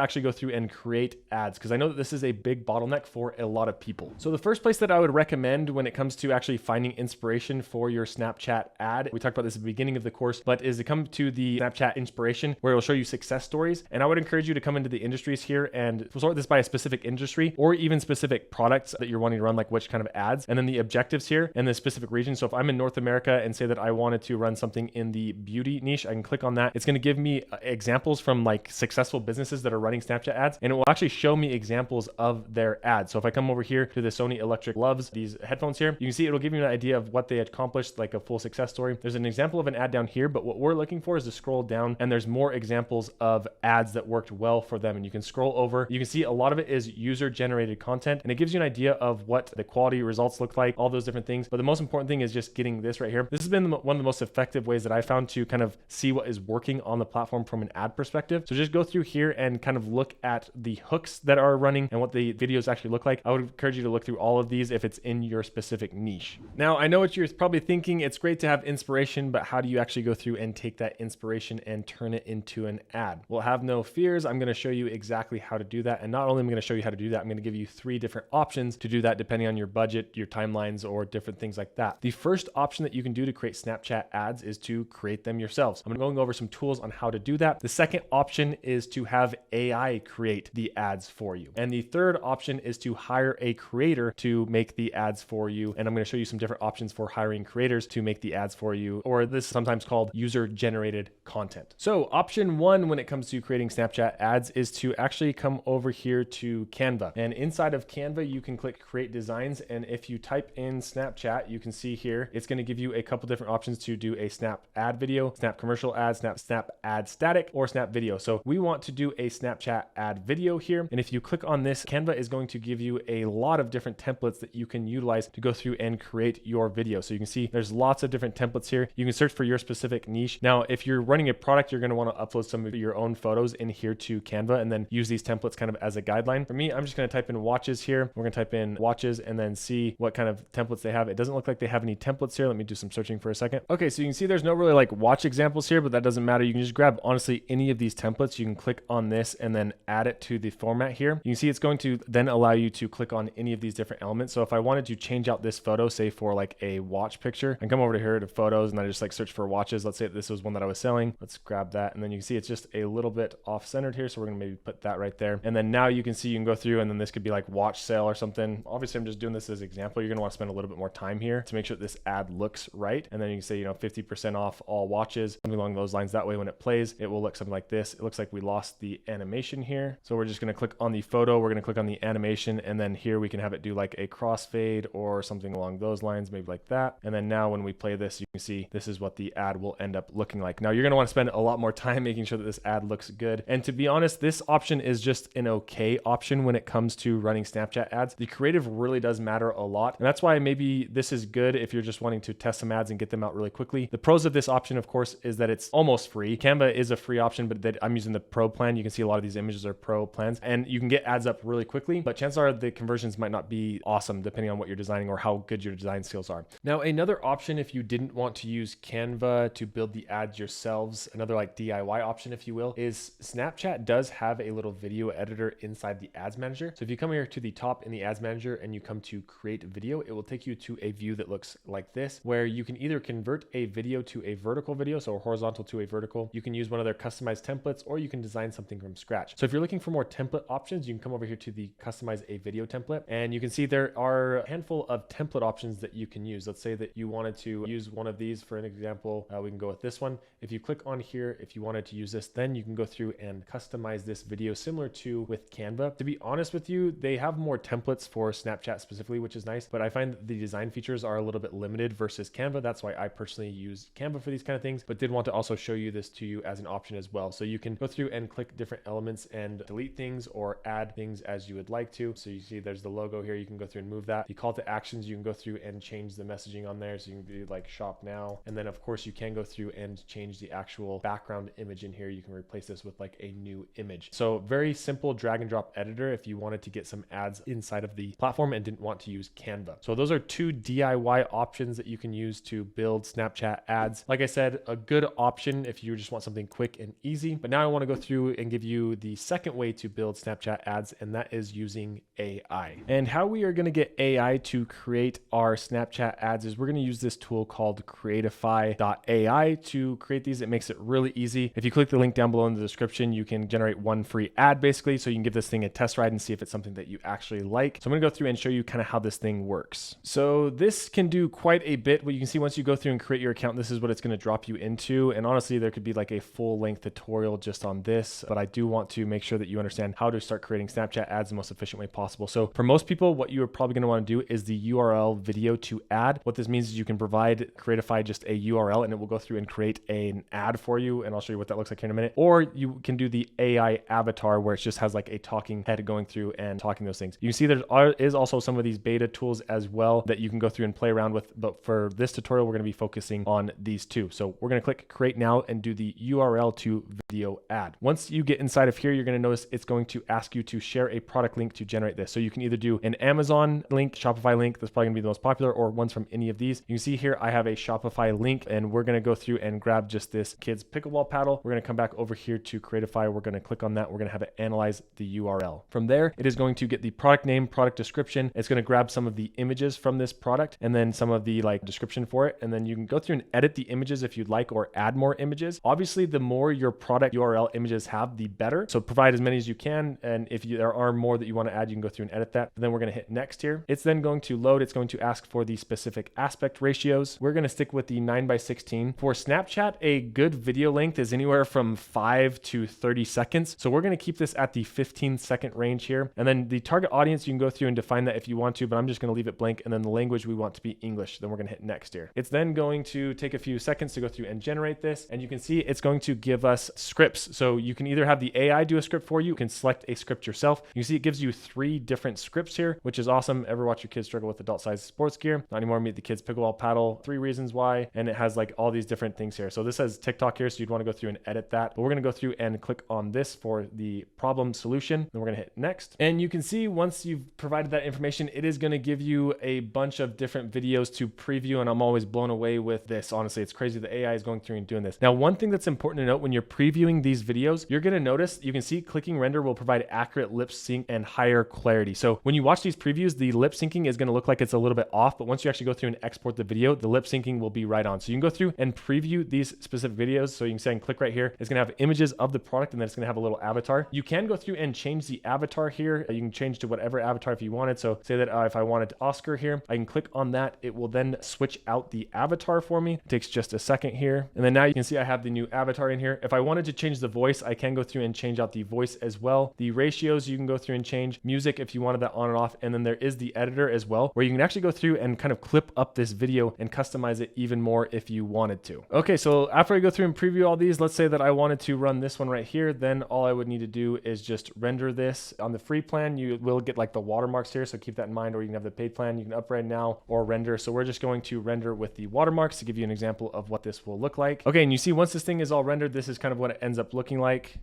S1: actually go through and create ads, because I know that this is a big bottleneck for a lot of people. So the first place that I would recommend when it comes to actually finding inspiration for your Snapchat ad, we talked about this at the beginning of the course, but is to come to the Snapchat inspiration where it will show you success stories. And I would encourage you to come into the industries here and sort this by a specific industry or even specific products that you're wanting to run, like which kind of ads, and then the objectives here and the specific region. So if I'm in North America and say that I wanted to run something in the beauty niche, I can click on that. It's going to give me examples from like successful businesses that are running Snapchat ads, and it will actually show me examples of their ads. So if I come over here to the Sony Electric Loves, these headphones here, you can see it'll give you an idea of what they accomplished, like a full success story. There's an example of an ad down here, but what we're looking for is to scroll down and there's more examples of ads that worked well for them. And you can scroll over, you can see a lot of it is user generated content, and it gives you an idea of what the quality results look like, all those different things. But the most important thing is just getting this right here. This has been one of the most effective ways that I found to kind of see what is working on the platform from an ad perspective. So just go through here and kind of look at the hooks that are running and what the videos actually look like. I would encourage you to look through all of these if it's in your specific niche. Now, I know what you're probably thinking. It's great to have inspiration, but how do you actually go through and take that inspiration and turn it into an ad? Well, have no fears. I'm going to show you exactly how to do that. And not only am I going to show you how to do that, I'm going to give you 3 different options to do that depending on your budget, your timelines, or different things like that. The first option that you can do to create Snapchat ads is to create them yourselves. I'm going over some tools on how to do that. The second option is to have AI create the ads for you. And the third option is to hire a creator to make the ads for you. And I'm going to show you some different options for hiring creators to make the ads for you, or this is sometimes called user generated content. So option 1 when it comes to creating Snapchat ads is to actually come over here to Canva. And inside of Canva, you can click create designs. And if you type in Snapchat, you can see here, it's going to give you a couple different options to do a snap ad video, snap commercial ad, snap ad static, or snap video. So we want to do a Snapchat ad video here. And if you click on this, Canva is going to give you a lot of different templates that you can utilize to go through and create your video. So you can see there's lots of different templates here. You can search for your specific niche. Now, if you're running a product, you're going to want to upload some of your own photos in here to Canva and then use these templates kind of as a guideline. For me, I'm just going to type in watches here. We're going to type in watches and then see what kind of templates they have. It doesn't look like they have any templates here. Let me do some searching for a second. Okay, so you can see there's no really like watch examples here, but that doesn't matter. You can just grab honestly any of these templates. You can click on this and then add it to the format here. You can see it's going to then allow you to click on any of these different elements. So if I wanted to change out this photo, say for like a watch picture, I can come over to here to photos and I just like search for watches. Let's say this was one that I was selling. Let's grab that. And then you can see it's just a little bit off centered here. So we're going to maybe put that right there. And then now you can see you can go through and then this could be like watch sale or something. Obviously, I'm just doing this as an example. You're going to want to spend a little bit more time here to make sure that this ad looks right. And then you can say, 50% off all watches, something along those lines. That way, when it plays, it will look something like this. It looks like we lost the animation here. So we're just going to click on the photo. We're going to click on the animation. And then here we can have it do like a crossfade or something along those lines, maybe like that. And then now when we play this, you can see this is what the ad will end up looking like. Now you're going to want to spend a lot more time making sure that this ad looks good. And to be honest, this option is just an okay option when it comes to running Snapchat ads. The creative really does matter a lot. And that's why maybe this is good if you're just wanting to test some ads and get them out really quickly. The pros of this option, of course, is that it's almost free. Canva is a free option, but that I'm using the pro plan. You can see a lot of these images are pro plans and you can get ads up really quickly, but chances are the conversions might not be awesome depending on what you're designing or how good your design skills are. Now, another option, if you didn't want to use Canva to build the ads yourselves, another like DIY option, if you will, is Snapchat does have a little video editor inside the ads manager. So if you come here to the top in the ads manager and you come to create video, it will take you to a view that looks like this, where you can either convert a video to a vertical video, so a horizontal to a vertical. You can use one of their customized templates, or you can design something from scratch. So if you're looking for more template options, you can come over here to the customize a video template, and you can see there are a handful of template options that you can use. Let's say that you wanted to use one of these for an example. We can go with this one. If you click on here, if you wanted to use this, then you can go through and customize this video similar to with Canva. To be honest with you, they have more templates for Snapchat specifically, which is nice, but I find that the design features are a little bit limited versus Canva. That's why I personally use use Canva for these kind of things, but did want to also show you this to you as an option as well. So you can go through and click different elements and delete things or add things as you would like to. So you see there's the logo here. You can go through and move that. The call to actions, you can go through and change the messaging on there. So you can do like shop now. And then of course you can go through and change the actual background image in here. You can replace this with like a new image. So very simple drag and drop editor if you wanted to get some ads inside of the platform and didn't want to use Canva. So those are two DIY options that you can use to build Snapchat ads. Like I said, a good option if you just want something quick and easy. But now I want to go through and give you the second way to build Snapchat ads, and that is using AI. And how we are going to get AI to create our Snapchat ads is we're going to use this tool called creatify.ai to create these. It makes it really easy. If you click the link down below in the description, you can generate one free ad basically. So you can give this thing a test ride and see if it's something that you actually like. So I'm going to go through and show you kind of how this thing works. So this can do quite a bit. What you can see once you go through and create your account, this is what it's going to drop you into. And honestly, there could be like a full length tutorial just on this, but I do want to make sure that you understand how to start creating Snapchat ads the most efficient way possible. So for most people, what you are probably going to want to do is the URL video to ad. What this means is you can provide Creatify just a URL and it will go through and create an ad for you. And I'll show you what that looks like here in a minute. Or you can do the AI avatar where it just has like a talking head going through and talking those things. You can see there is also some of these beta tools as well that you can go through and play around with. But for this tutorial, we're going to be focusing on these two. So we're going to click create now and do the URL to video ad. Once you get inside of here, you're going to notice it's going to ask you to share a product link to generate this. So you can either do an Amazon link, Shopify link, that's probably going to be the most popular, or ones from any of these. You can see here, I have a Shopify link and we're going to go through and grab just this kids pickleball paddle. We're going to come back over here to Creatify. We're going to click on that. We're going to have it analyze the URL. From there, it is going to get the product name, product description. It's going to grab some of the images from this product and then some of the like description for it. And then you can go through and edit the images if you'd like, or add more images. Obviously, the more your product URL images have, the better. So provide as many as you can. And if there are more that you want to add, you can go through and edit that. But then we're going to hit next here. It's then going to load. It's going to ask for the specific aspect ratios. We're going to stick with the 9:16. For Snapchat, a good video length is anywhere from 5 to 30 seconds. So we're going to keep this at the 15-second range here. And then the target audience, you can go through and define that if you want to, but I'm just going to leave it blank. And then the language we want to be English. Then we're going to hit next here. It's then going to take a few seconds to go through and generate this. And you can see it's going to give us scripts. So you can either have the AI do a script for you. You can select a script yourself. You see it gives you 3 different scripts here, which is awesome. Ever watch your kids struggle with adult sized sports gear? Not anymore. Meet the kids pickleball paddle. 3 reasons why. And it has like all these different things here. So this says TikTok here. So you'd want to go through and edit that. But we're going to go through and click on this for the problem solution. Then we're going to hit next. And you can see once you've provided that information, it is going to give you a bunch of different videos to preview. And I'm always blown away with this. Honestly, it's crazy. The AI is going through and doing this. Now, one thing that's important to note when you're previewing these videos, you're going to notice, you can see clicking render will provide accurate lip sync and higher clarity. So when you watch these previews, the lip syncing is going to look like it's a little bit off, but once you actually go through and export the video, the lip syncing will be right on. So you can go through and preview these specific videos. So you can say and click right here. It's going to have images of the product and then it's going to have a little avatar. You can go through and change the avatar here. You can change to whatever avatar if you wanted. So say that if I wanted Oscar here, I can click on that. It will then switch out the avatar for me. It takes just a second here. And then now you can see I have the new avatar in here. If I wanted to change the voice, I can go through and change out the voice as well. The ratios you can go through and change. Music if you wanted that on and off. And then there is the editor as well, where you can actually go through and kind of clip up this video and customize it even more if you wanted to. Okay, so after I go through and preview all these, let's say that I wanted to run this one right here, then all I would need to do is just render this. On the free plan, you will get like the watermarks here, so keep that in mind, or you can have the paid plan. You can upgrade now or render. So we're just going to render with the watermarks to give you an example of what this will look like. Okay, and you see once this thing is all rendered, this is kind of what it ends up looking like.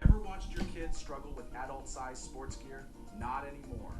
S2: Ever watched your kids struggle with adult-sized sports gear? Not anymore.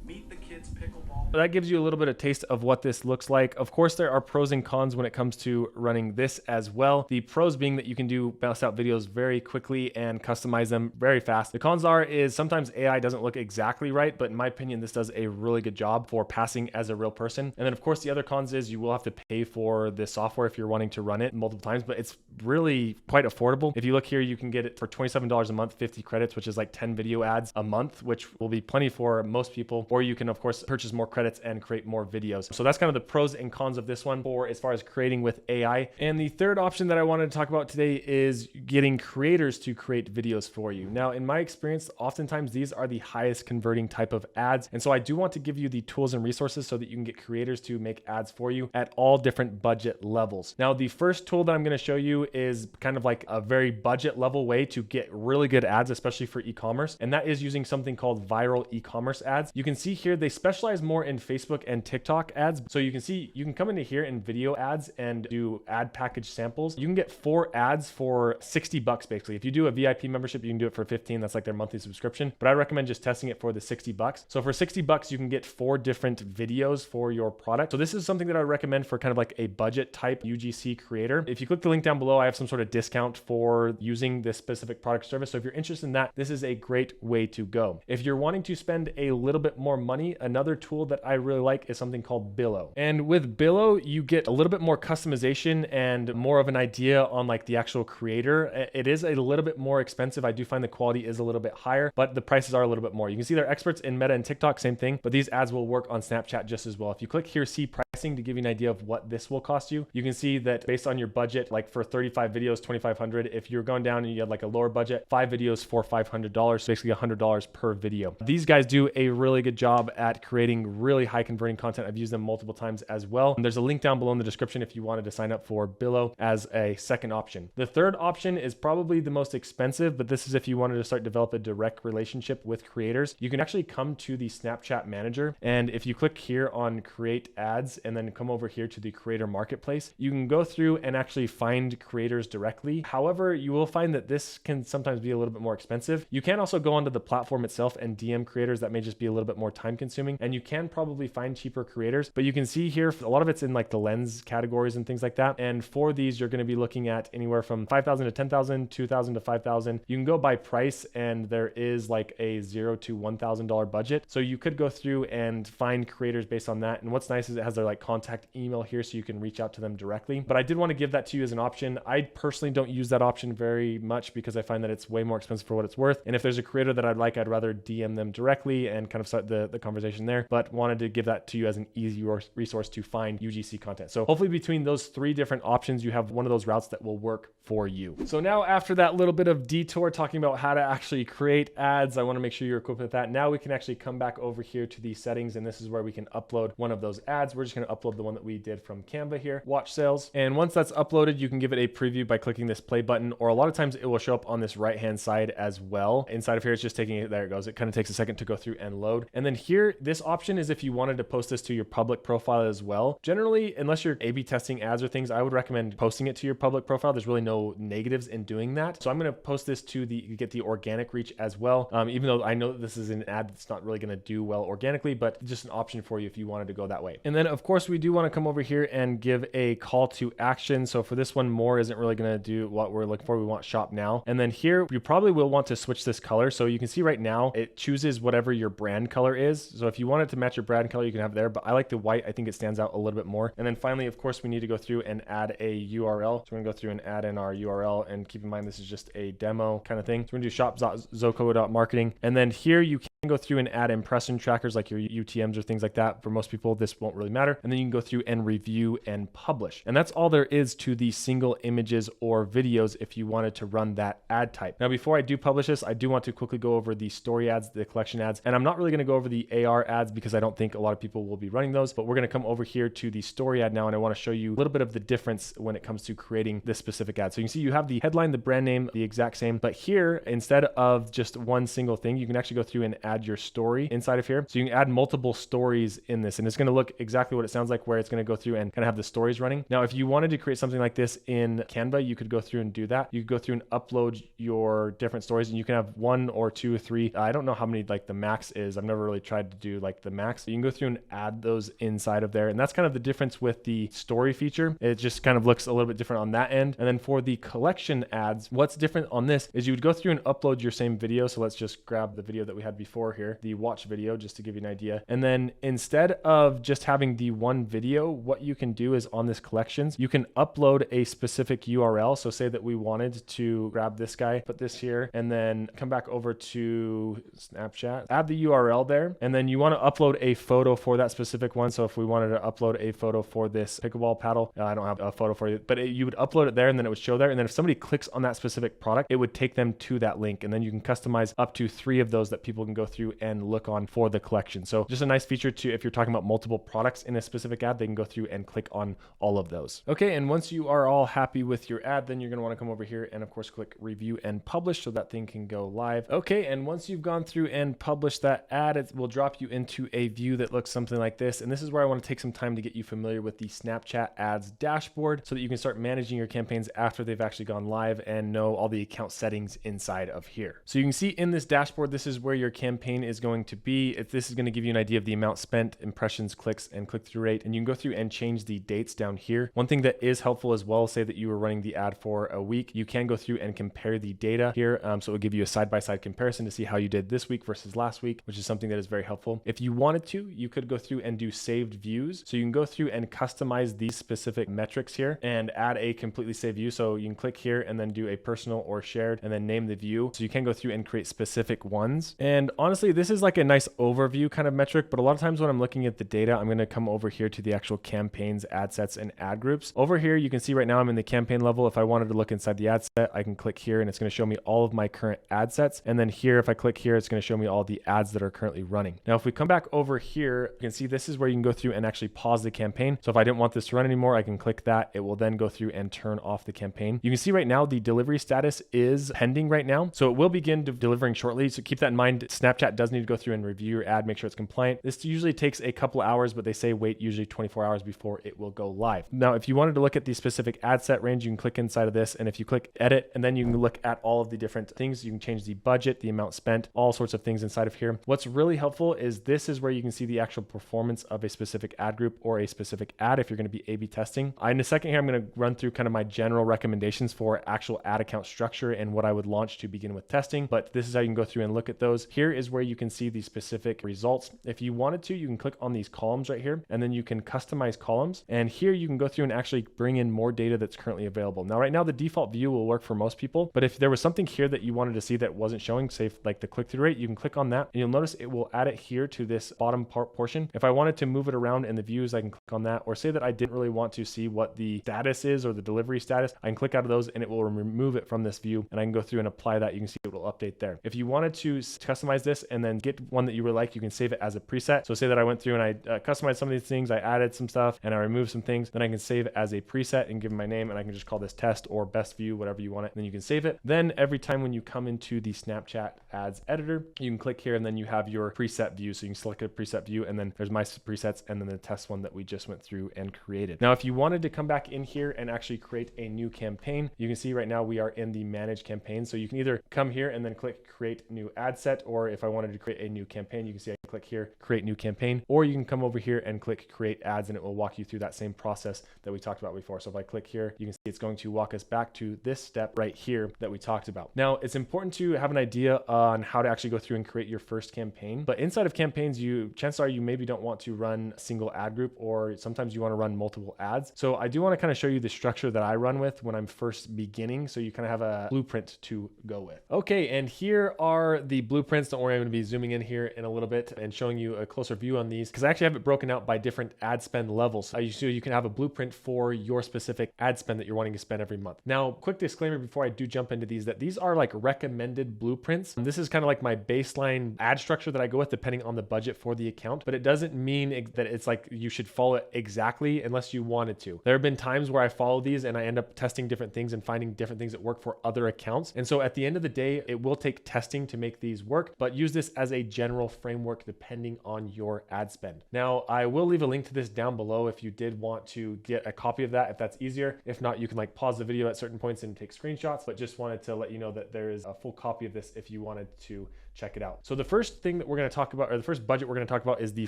S2: Meet the kids pickleball.
S1: That gives you a little bit of taste of what this looks like. Of course, there are pros and cons when it comes to running this as well. The pros being that you can do bust out videos very quickly and customize them very fast. The cons is sometimes AI doesn't look exactly right, but in my opinion, this does a really good job for passing as a real person. And then of course, the other cons is you will have to pay for the software if you're wanting to run it multiple times, but it's really quite affordable. If you look here, you can get it for $27 a month, 50 credits, which is like 10 video ads a month, which will be plenty for most people. or you can of course purchase more credits and create more videos. So that's kind of the pros and cons of this one for as far as creating with AI. And the third option that I wanted to talk about today is getting creators to create videos for you. Now, in my experience, oftentimes these are the highest converting type of ads. And so I do want to give you the tools and resources so that you can get creators to make ads for you at all different budget levels. Now, the first tool that I'm going to show you is kind of like a very budget level way to get really good ads, especially for e-commerce. And that is using something called viral e-commerce ads. You can see here, they specialize more in Facebook and TikTok ads. So you can see, you can come into here in video ads and do ad package samples. You can get 4 ads for $60 basically. If you do a VIP membership, you can do it for 15. That's like their monthly subscription, but I recommend just testing it for the $60. So for $60, you can get 4 different videos for your product. So this is something that I recommend for kind of like a budget type UGC creator. If you click the link down below, I have some sort of discount for using this specific product service. So if you're interested in that, this is a great way to go. If you're wanting to spend a little bit more money, another tool that I really like is something called Billo. And with Billo, you get a little bit more customization and more of an idea on like the actual creator. It is a little bit more expensive. I do find the quality is a little bit higher, but the prices are a little bit more. You can see they're experts in Meta and TikTok, same thing, but these ads will work on Snapchat just as well. If you click here, see pricing to give you an idea of what this will cost you, you can see that based on your budget, like for 35 videos, 2,500. If you're going down and you had like a lower budget, 5 videos for $500, basically $100 per video. These guys do a really good job at creating really high converting content. I've used them multiple times as well. And there's a link down below in the description if you wanted to sign up for Billo as a second option. The third option is probably the most expensive, but this is if you wanted to start develop a direct relationship with creators. You can actually come to the Snapchat manager, and if you click here on create ads and then come over here to the creator marketplace, you can go through and actually find creators directly. However, you will find that this can sometimes be a little bit more expensive. You can also go onto the platform itself and DM creators. That may just be a little bit more time consuming, and you can probably find cheaper creators, but you can see here a lot of it's in like the lens categories and things like that. And for these, you're going to be looking at anywhere from 5,000 to 10,000, 2,000 to 5,000. You can go by price, and there is like a $0 to $1,000 budget. So you could go through and find creators based on that. And what's nice is it has their like contact email here, so you can reach out to them directly. But I did want to give that to you as an option. I personally don't use that option very much because I find that it's way more expensive for what it's worth. And if there's a creator that I'd like, I'd rather DM them directly and kind of start the conversation there, but wanted to give that to you as an easy resource to find UGC content. So hopefully between those 3 different options, you have one of those routes that will work for you. So now after that little bit of detour talking about how to actually create ads, I want to make sure you're equipped with that. Now we can actually come back over here to the settings, and this is where we can upload one of those ads. We're just going to upload the one that we did from Canva here, watch sales. And once that's uploaded, you can give it a preview by clicking this play button, or a lot of times it will show up on this right hand side as well. Inside of here, it's just taking it, there it goes. It kind of takes a second to go through and load. And then here, this option is if you wanted to post this to your public profile as well. Generally, unless you're A/B testing ads or things, I would recommend posting it to your public profile. There's really no negatives in doing that. So I'm going to post this to get the organic reach as well. Even though I know that this is an ad that's not really going to do well organically, but just an option for you if you wanted to go that way. And then of course we do want to come over here and give a call to action. So for this one, more isn't really going to do what we're looking for. We want shop now. And then here, you probably will want to switch this color. So you can see right now, it chooses whatever your brand color is. So if you want it to match your brand color, you can have it there, but I like the white. I think it stands out a little bit more. And then finally, of course, we need to go through and add a URL. So we're gonna go through and add in our URL, and keep in mind, this is just a demo kind of thing. So we're gonna do shop.zoco.marketing. And then here you can go through and add impression trackers like your UTMs or things like that. For most people, this won't really matter. And then you can go through and review and publish. And that's all there is to the single images or videos if you wanted to run that ad type. Now, before I do publish this, I do want to quickly go over the story ads, the collection ads. And I'm not really going to go over the AR ads because I don't think a lot of people will be running those, but we're going to come over here to the story ad now. And I want to show you a little bit of the difference when it comes to creating this specific ad. So you can see you have the headline, the brand name, the exact same, but here, instead of just one single thing, you can actually go through and add your story inside of here. So you can add multiple stories in this, and it's going to look exactly what it sounds like, where it's going to go through and kind of have the stories running. Now, if you wanted to create something like this in Canva, you could go through and do that. You could go through and upload your different stories, and you can have 1 or 2 or 3. I don't know how many like the max is. I've never really tried to do like the max. You can go through and add those inside of there. And that's kind of the difference with the story feature. It just kind of looks a little bit different on that end. And then for the collection ads, what's different on this is you would go through and upload your same video. So let's just grab the video that we had before here, the watch video, just to give you an idea. And then instead of just having the one video, what you can do is on this collections, you can upload a specific URL. So say that we wanted to grab this guy, put this here, and then come back over to Snapchat, add the URL there. And then you want to upload a photo for that specific one. So if we wanted to upload a photo for this pickleball paddle, I don't have a photo for you, but you would upload it there and then it would show there. And then if somebody clicks on that specific product, it would take them to that link. And then you can customize up to 3 of those that people can go through and look on for the collection. So just a nice feature to, if you're talking about multiple products in a specific ad, they can go through and click on all of those. Okay. And once you are all happy with your ad, then you're going to want to come over here and of course click review and publish so that thing can go live. Okay. And once you've gone through and published that ad, it will drop you into a view that looks something like this. And this is where I want to take some time to get you familiar with the Snapchat ads dashboard so that you can start managing your campaigns after they've actually gone live and know all the account settings inside of here. So you can see in this dashboard, this is where your campaign is going to be. This is going to give you an idea of the amount spent, impressions, clicks, and click-through rate. And you can go through and change the dates down here. One thing that is helpful as well, say that you were running the ad for a week, you can go through and compare the data here. So it will give you a side-by-side comparison to see how you did this week versus last week, which is something that is very helpful. If you wanted to, you could go through and do saved views. So you can go through and customize these specific metrics here and add a completely saved view. So you can click here and then do a personal or shared and then name the view. So you can go through and create specific ones. And honestly, this is like a nice overview kind of metric, but a lot of times when I'm looking at the data, I'm going to come over here to the actual campaigns, ad sets, and ad groups. Over here, you can see right now I'm in the campaign level. If I wanted to look inside the ad set, I can click here and it's going to show me all of my current ad sets. And then here, if I click here, it's going to show me all the ads that are currently running. Now, if we come back over here, you can see this is where you can go through and actually pause the campaign. So if I didn't want this to run anymore, I can click that. It will then go through and turn off the campaign. You can see right now the delivery status is pending right now. So it will begin delivering shortly. So keep that in mind. Snapchat does need to go through and review your ad, make sure it's compliant. This usually takes a couple of hours, but they say wait usually 24 hours before it will go live. Now, if you wanted to look at the specific ad set range, you can click inside of this. And if you click edit, and then you can look at all of the different things, you can change the budget, the amount spent, all sorts of things inside of here. What's really helpful is this is where you can see the actual performance of a specific ad group or a specific ad if you're going to be A/B testing. In a second here, I'm going to run through kind of my general recommendations for actual ad account structure and what I would launch to begin with testing. But this is how you can go through and look at those. Here is where you can see the specific results. If you wanted to, you can click on these columns right here, and then you can customize columns. And here you can go through and actually bring in more data that's currently available. Now, right now, the default view will work for most people, but if there was something here that you wanted to see that wasn't showing, say like the click-through rate, you can click on that and you'll notice it will add it here to this bottom portion. If I wanted to move it around in the views, I can click on that, or say that I didn't really want to see what the status is or the delivery status, I can click out of those and it will remove it from this view and I can go through and apply that. You can see it will update there. If you wanted to customize this and then get one that you really like, you can save it as a preset. So say that I went through and I customized some of these things, I added some stuff and I removed some things, then I can save it as a preset and give it my name and I can just call this test or best view, whatever you want it. Then you can save it. Then every time when you come into the Snapchat ads editor, you can click here and then you have your preset view. So you can select a preset view and then there's my presets and then the test one that we just went through and created. Now, if you wanted to come back in here and actually create a new campaign, you can see right now we are in the manage campaign. So you can either come here and then click create new ad set, or if I wanted to create a new campaign, you can see I can click here, create new campaign, or you can come over here and click create ads and it will walk you through that same process that we talked about before. So if I click here, you can see it's going to walk us back to this step right here that we talked about. Now, it's important to have an idea on how to actually go through and create your first campaign, but inside of campaigns, chances are you maybe don't want to run a single ad group, or sometimes you want to run multiple ads. So I do want to kind of show you the structure that I run with when I'm first beginning, so you kind of have a blueprint to go with. Okay, and here are the blueprints. Don't worry, I'm going to be zooming in here in a little bit and showing you a closer view on these because I actually have it broken out by different ad spend levels. So you can have a blueprint for your specific ad spend that you're wanting to spend every month. Now, quick disclaimer before I do jump into these, that these are like recommended blueprints. This is kind of like my baseline ad structure that I go with depending on the budget for the account, but it doesn't mean that it's like you should follow it exactly unless you wanted to. There have been times where I follow these and I end up testing different things and finding different things that work for other accounts. And so at the end of the day, it will take testing to make these work, but use this as a general framework depending on your ad spend. Now, I will leave a link to this down below if you did want to get a copy of that, if that's easier. If not, you can like pause the video at certain points and take screenshots, but just wanted to let you know that there is a full copy of this if you wanted to check it out. So the first thing that we're going to talk about, or the first budget we're going to talk about, is the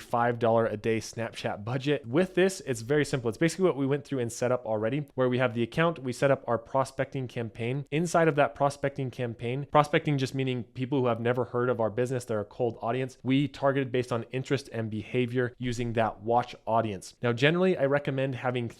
S1: $5 a day Snapchat budget. With this, it's very simple. It's basically what we went through and set up already, where we have the account, we set up our prospecting campaign. Inside of that prospecting campaign, prospecting just meaning people who have never heard of our business, they're a cold audience. We targeted based on interest and behavior using that watch audience. Now, generally, I recommend having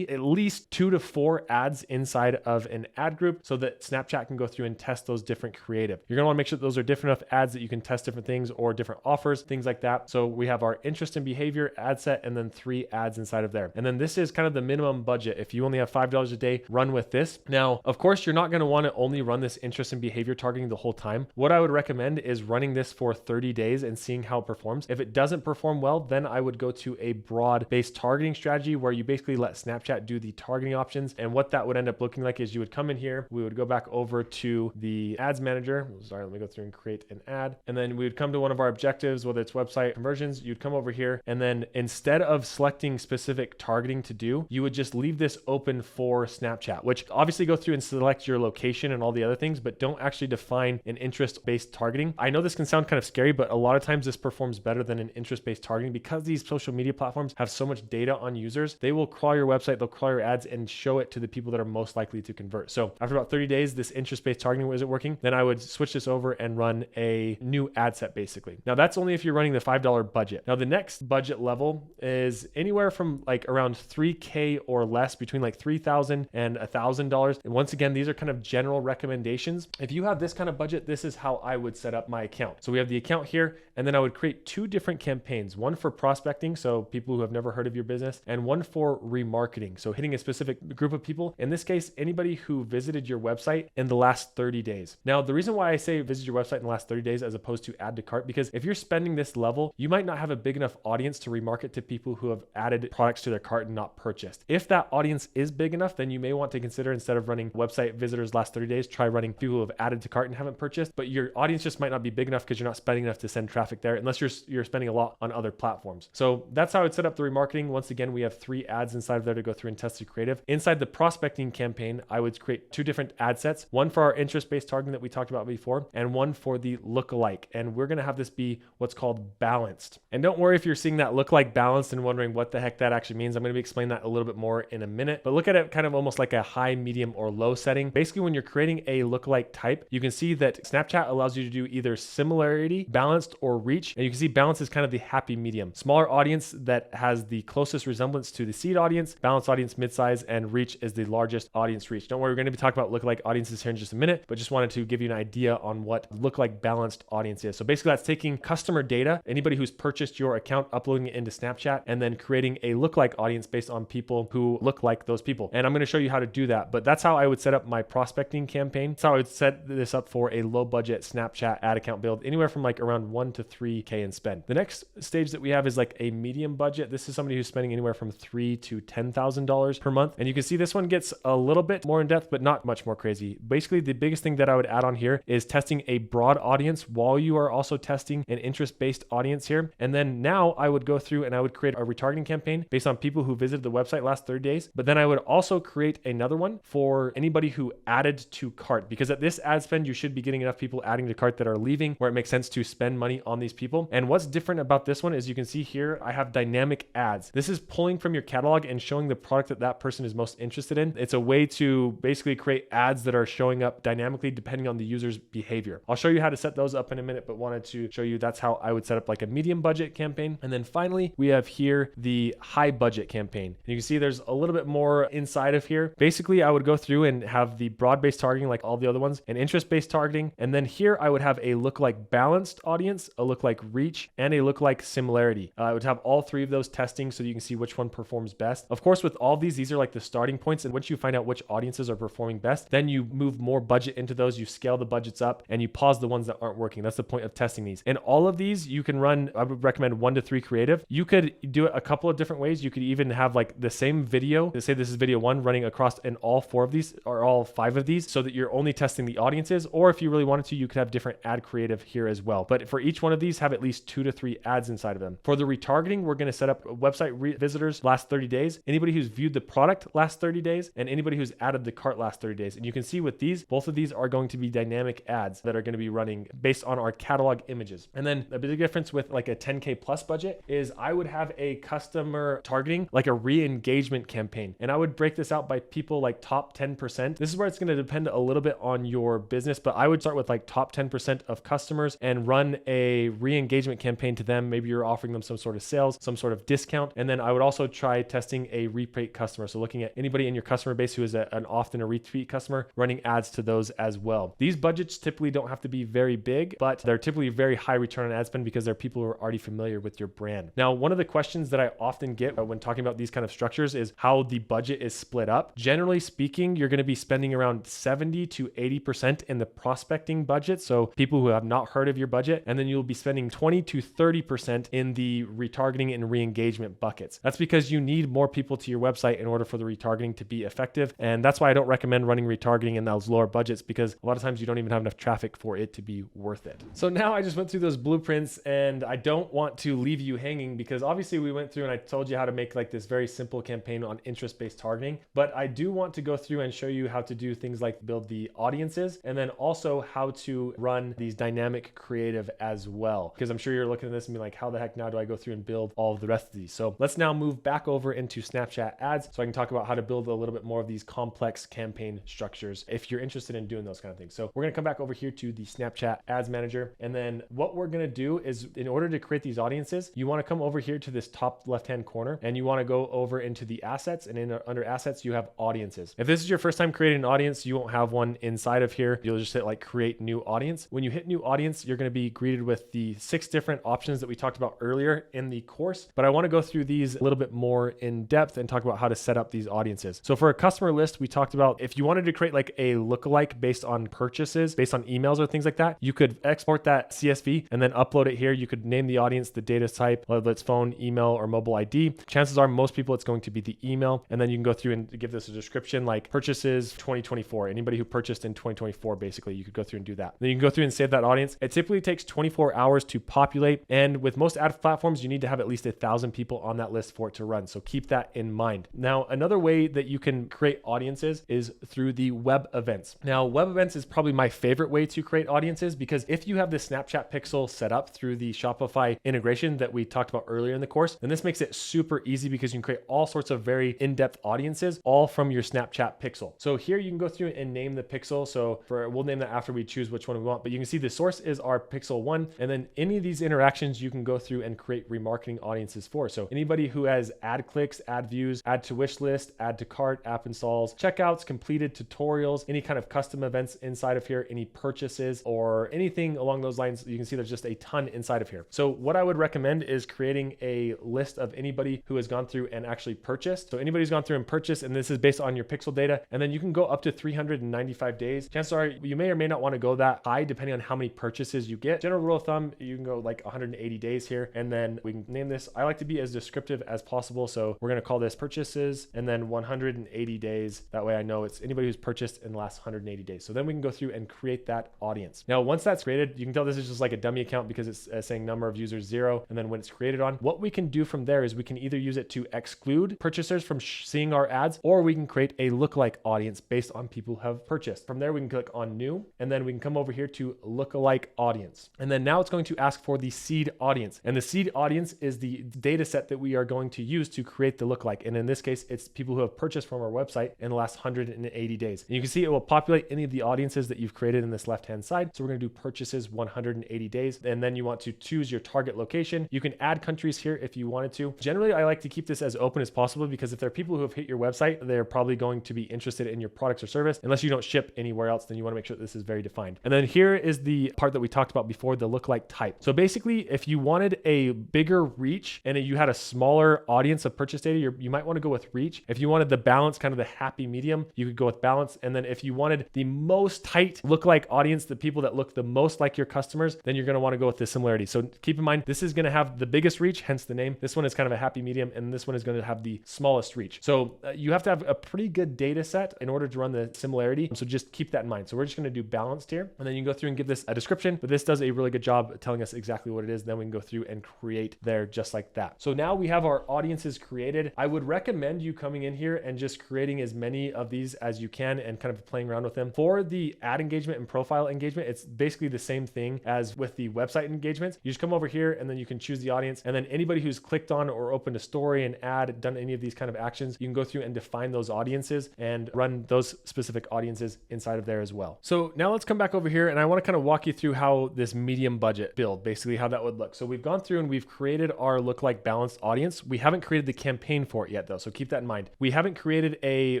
S1: at least 2 to 4 ads inside of an ad group so that Snapchat can go through and test those different creative. You're going to want to make sure that those are different enough ads that you can test different things or different offers, things like that. So we have our interest and behavior ad set and then 3 ads inside of there. And then this is kind of the minimum budget. If you only have $5 a day, run with this. Now, of course, you're not going to want to only run this interest and behavior targeting the whole time. What I would recommend is running this for 30 days and seeing how it performs. If it doesn't perform well, then I would go to a broad-based targeting strategy where you basically let Snapchat do the targeting options. And what that would end up looking like is you would come in here, we would go back over to the ads manager. Sorry, let me go through and create an ad. And then we would come to one of our objectives, whether it's website conversions, you'd come over here. And then instead of selecting specific targeting to do, you would just leave this open for Snapchat, which obviously go through and select your location and all the other things, but don't actually define an interest-based targeting. I know this can sound kind of scary, but a lot of times this performs better than an interest-based targeting because these social media platforms have so much data on users. They will crawl your website, they'll crawl your ads and show it to the people that are most likely to convert. So after about 30 days, this interest-based targeting wasn't working. Then I would switch this over and run a new ad set basically. Now that's only if you're running the $5 budget. Now the next budget level is anywhere from like around $3K or less, between like $3,000 and $1,000. And once again, these are kind of general recommendations. If you have this kind of budget, this is how I would set up my account. So we have the account here, and then I would create 2 different campaigns, one for prospecting, so people who have never heard of your business, and one for remarketing, so hitting a specific group of people. In this case, anybody who visited your website in the last 30 days. Now, the reason why I say visit your website in the last 30 days as opposed to add to cart, because if you're spending this level, you might not have a big enough audience to remarket to people who have added products to their cart and not purchased. If that audience is big enough, then you may want to consider, instead of running website visitors last 30 days, try running people who have added to cart and haven't purchased. But your audience just might not be big enough because you're not spending enough to send traffic there, unless you're spending a lot on other platforms. So that's how I would set up the remarketing. Once again, we have 3 ads inside of there to go through and test the creative. Inside the prospecting campaign, I would create 2 different ad sets, one for our interest-based targeting that we talked about before, and one for the lookalike. And we're going to have this be what's called balanced. And don't worry if you're seeing that lookalike balanced and wondering what the heck that actually means. I'm going to be explaining that a little bit more in a minute, but look at it kind of almost like a high, medium, or low setting. Basically, when you're creating a lookalike type, you can see that Snapchat allows you to do either similarity, balanced, or reach. And you can see balance is kind of the happy medium. Smaller audience that has the closest resemblance to the seed audience, balanced audience midsize, and reach is the largest audience reach. Don't worry, we're going to be talking about lookalike audiences here in just a minute, but just wanted to give you an idea on what lookalike balanced audience is. So basically that's taking customer data, anybody who's purchased your account, uploading it into Snapchat, and then creating a lookalike audience based on people who look like those people. And I'm going to show you how to do that, but that's how I would set up my prospecting campaign. That's how I would set this up for a low budget Snapchat ad account build, anywhere from like around 1 to 3K in spend. The next stage that we have is like a medium budget. This is somebody who's spending anywhere from $3,000 to $10,000 per month. And you can see this one gets a little bit more in depth, but not much more crazy. Basically, the biggest thing that I would add on here is testing a broad audience while you are also testing an interest-based audience here. And then now I would go through and I would create a retargeting campaign based on people who visited the website last 30 days. But then I would also create another one for anybody who added to cart, because at this ad spend, you should be getting enough people adding to cart that are leaving where it makes sense to spend money on these people. And what's different about this one is you can see here, I have dynamic ads. This is pulling from your catalog and showing the product that that person is most interested in. It's a way to basically create ads that are showing up dynamically depending on the user's behavior. I'll show you how to set those up in a minute, but wanted to show you that's how I would set up like a medium budget campaign. And then finally, we have here the high budget campaign. And you can see there's a little bit more inside of here. Basically, I would go through and have the broad-based targeting like all the other ones, and interest-based targeting. And then here I would have a lookalike balanced audience, a lookalike reach, and a lookalike similarity. I would have all 3 of those testing so you can see which one performs best. Of course, with all these are like the starting points. And once you find out which audiences are performing best, then you move more budget into those, you scale the budgets up, and you pause the ones that aren't working. That's the point of testing these. And all of these, you can run, I would recommend 1 to 3 creative. You could do it a couple of different ways. You could even have like the same video, let's say this is video 1, running across in all 4 of these or all 5 of these so that you're only testing the audiences. Or if you really wanted to, you could have different ad creative here as well. But for each one of these, have at least 2 to 3 ads inside of them. For the retargeting, we're going to set up website visitors last 30 days, anybody who's viewed the product last 30 days, and anybody who's added the cart last 30 days. And you can see with these, both of these are going to be dynamic ads that are going to be running based on our catalog images. And then the big difference with like a 10K plus budget is I would have a customer targeting, like a re-engagement campaign. And I would break this out by people like top 10%. This is where it's going to depend a little bit on your business, but I would start with like top 10% of customers and run a re-engagement campaign to them. Maybe you're offering them some sort of sales, some sort of discount. And then I would also try testing a repeat customer. So looking at anybody in your customer base who is often a repeat customer, running ads to those as well. These budgets typically don't have to be very big, but they're typically very high return on ad spend because they're people who are already familiar with your brand. Now, one of the questions that I often get when talking about these kind of structures is how the budget is split up. Generally speaking, you're going to be spending around 70 to 80% in the prospecting budget. So people who have not heard of your budget, and then you'll be spending 20 to 30% in the retargeting and re-engagement buckets. That's because you need more people to your website in order for the retargeting to be effective. And that's why I don't recommend running retargeting in those lower budgets, because a lot of times you don't even have enough traffic for it to be worth it. So now I just went through those blueprints, and I don't want to leave you hanging, because obviously we went through and I told you how to make like this very simple campaign on interest-based targeting, but I do want to go through and show you how to do things like build the audiences, and then also how to run these dynamic creative as well, because I'm sure you're looking at this and be like, how the heck now do I go through and build all of the rest of these? So let's now move back over into Snapchat ads so I can talk about how to build a little bit more of these complex campaign structures if you're interested in doing those kind of things. So we're going to come back over here to the Snapchat ads manager, and then what we're going to do is, in order to create these audiences, you want to come over here to this top left-hand corner, and you want to go over into the assets, and under assets you have audiences. If this is your first time creating an audience, you won't have one inside of here. You'll just hit like create new audience. When you hit new audience, you're going to be greeted with the 6 different options that we talked about earlier in the course, but I want to go through these a little bit more in depth and talk about how to set up these audiences. So for a customer list, we talked about if you wanted to create like a lookalike based on purchases, based on emails or things like that, you could export that CSV and then upload it here. You could name the audience, the data type, whether it's phone, email, or mobile ID. Chances are most people it's going to be the email, and then you can go through and give this a description like purchases 2024. Anybody who purchased in 2024, basically, you could go through and do that. Then you can go through and save that audience. It typically takes 24 hours to populate, and with most ad platforms, you need to have at least 1,000 people on that list for it to run. So keep that in mind. Now, another way that you can create audiences is through the web events. Now, web events is probably my favorite way to create audiences, because if you have the Snapchat pixel set up through the Shopify integration that we talked about earlier in the course, then this makes it super easy because you can create all sorts of very in-depth audiences all from your Snapchat pixel. So here you can go through and name the pixel. So we'll name that after we choose which one we want, but you can see the source is our pixel 1. And then any of these interactions you can go through and create remarketing audiences for. So anybody who has ad clicks, ad views, add to wish list, add to cart, app installs, checkouts, completed tutorials, any kind of custom events inside of here, any purchases or anything along those lines, you can see there's just a ton inside of here. So what I would recommend is creating a list of anybody who has gone through and actually purchased. So anybody who's gone through and purchased, and this is based on your pixel data, and then you can go up to 395 days. Chances are you may or may not want to go that high depending on how many purchases you get. General rule of thumb, you can go like 180 days here, and then we can name this. I like to be as descriptive as possible. So we're going to call this purchases and then 180 days. That way I know it's anybody who's purchased in the last 180 days. So then we can go through and create that audience. Now, once that's created, you can tell this is just like a dummy account because it's saying number of users 0. And then when it's created on, what we can do from there is we can either use it to exclude purchasers from seeing our ads, or we can create a lookalike audience based on people who have purchased. From there, we can click on new, and then we can come over here to lookalike audience. And then now it's going to ask for the seed audience. And the seed audience is the data set that we are going to use to create the lookalike. And in this case, it's people who have purchased from our website in the last 180 days. And you can see it will populate any of the audiences that you've created in this left-hand side. So we're going to do purchases 180 days. And then you want to choose your target location. You can add countries here if you wanted to. Generally, I like to keep this as open as possible because if there are people who have hit your website, they're probably going to be interested in your products or service. Unless you don't ship anywhere else, then you want to make sure that this is very defined. And then here is the part that we talked about before, the lookalike type. So basically, if you wanted a bigger reach and you had a smaller audience of purchase data, you might want to go with reach. If you wanted the balance, kind of the happy medium, you could go with balance. And then if you wanted the most tight lookalike audience, the people that look the most like your customers, then you're going to want to go with the similarity. So keep in mind, this is going to have the biggest reach, hence the name. This one is kind of a happy medium, and this one is going to have the smallest reach. So you have to have a pretty good data set in order to run the similarity. So just keep that in mind. So we're just going to do balanced here, and then you can go through and give this a description, but this does a really good job telling us exactly what it is. Then we can go through and create there just like that. So now we have our audiences created. I would recommend you coming in here and just creating as many of these as you can and kind of playing around with them. For the ad engagement and profile engagement, it's basically the same thing as with the website engagements. You just come over here and then you can choose the audience, and then anybody who's clicked on or opened a story, an ad, done any of these kind of actions, you can go through and define those audiences and run those specific audiences inside of there as well. So now let's come back over here, and I want to kind of walk you through how this medium budget build, basically how that would look. So we've gone through and we've created our lookalike balanced audience. We haven't created the campaign for it yet though, so keep that in mind. We haven't created a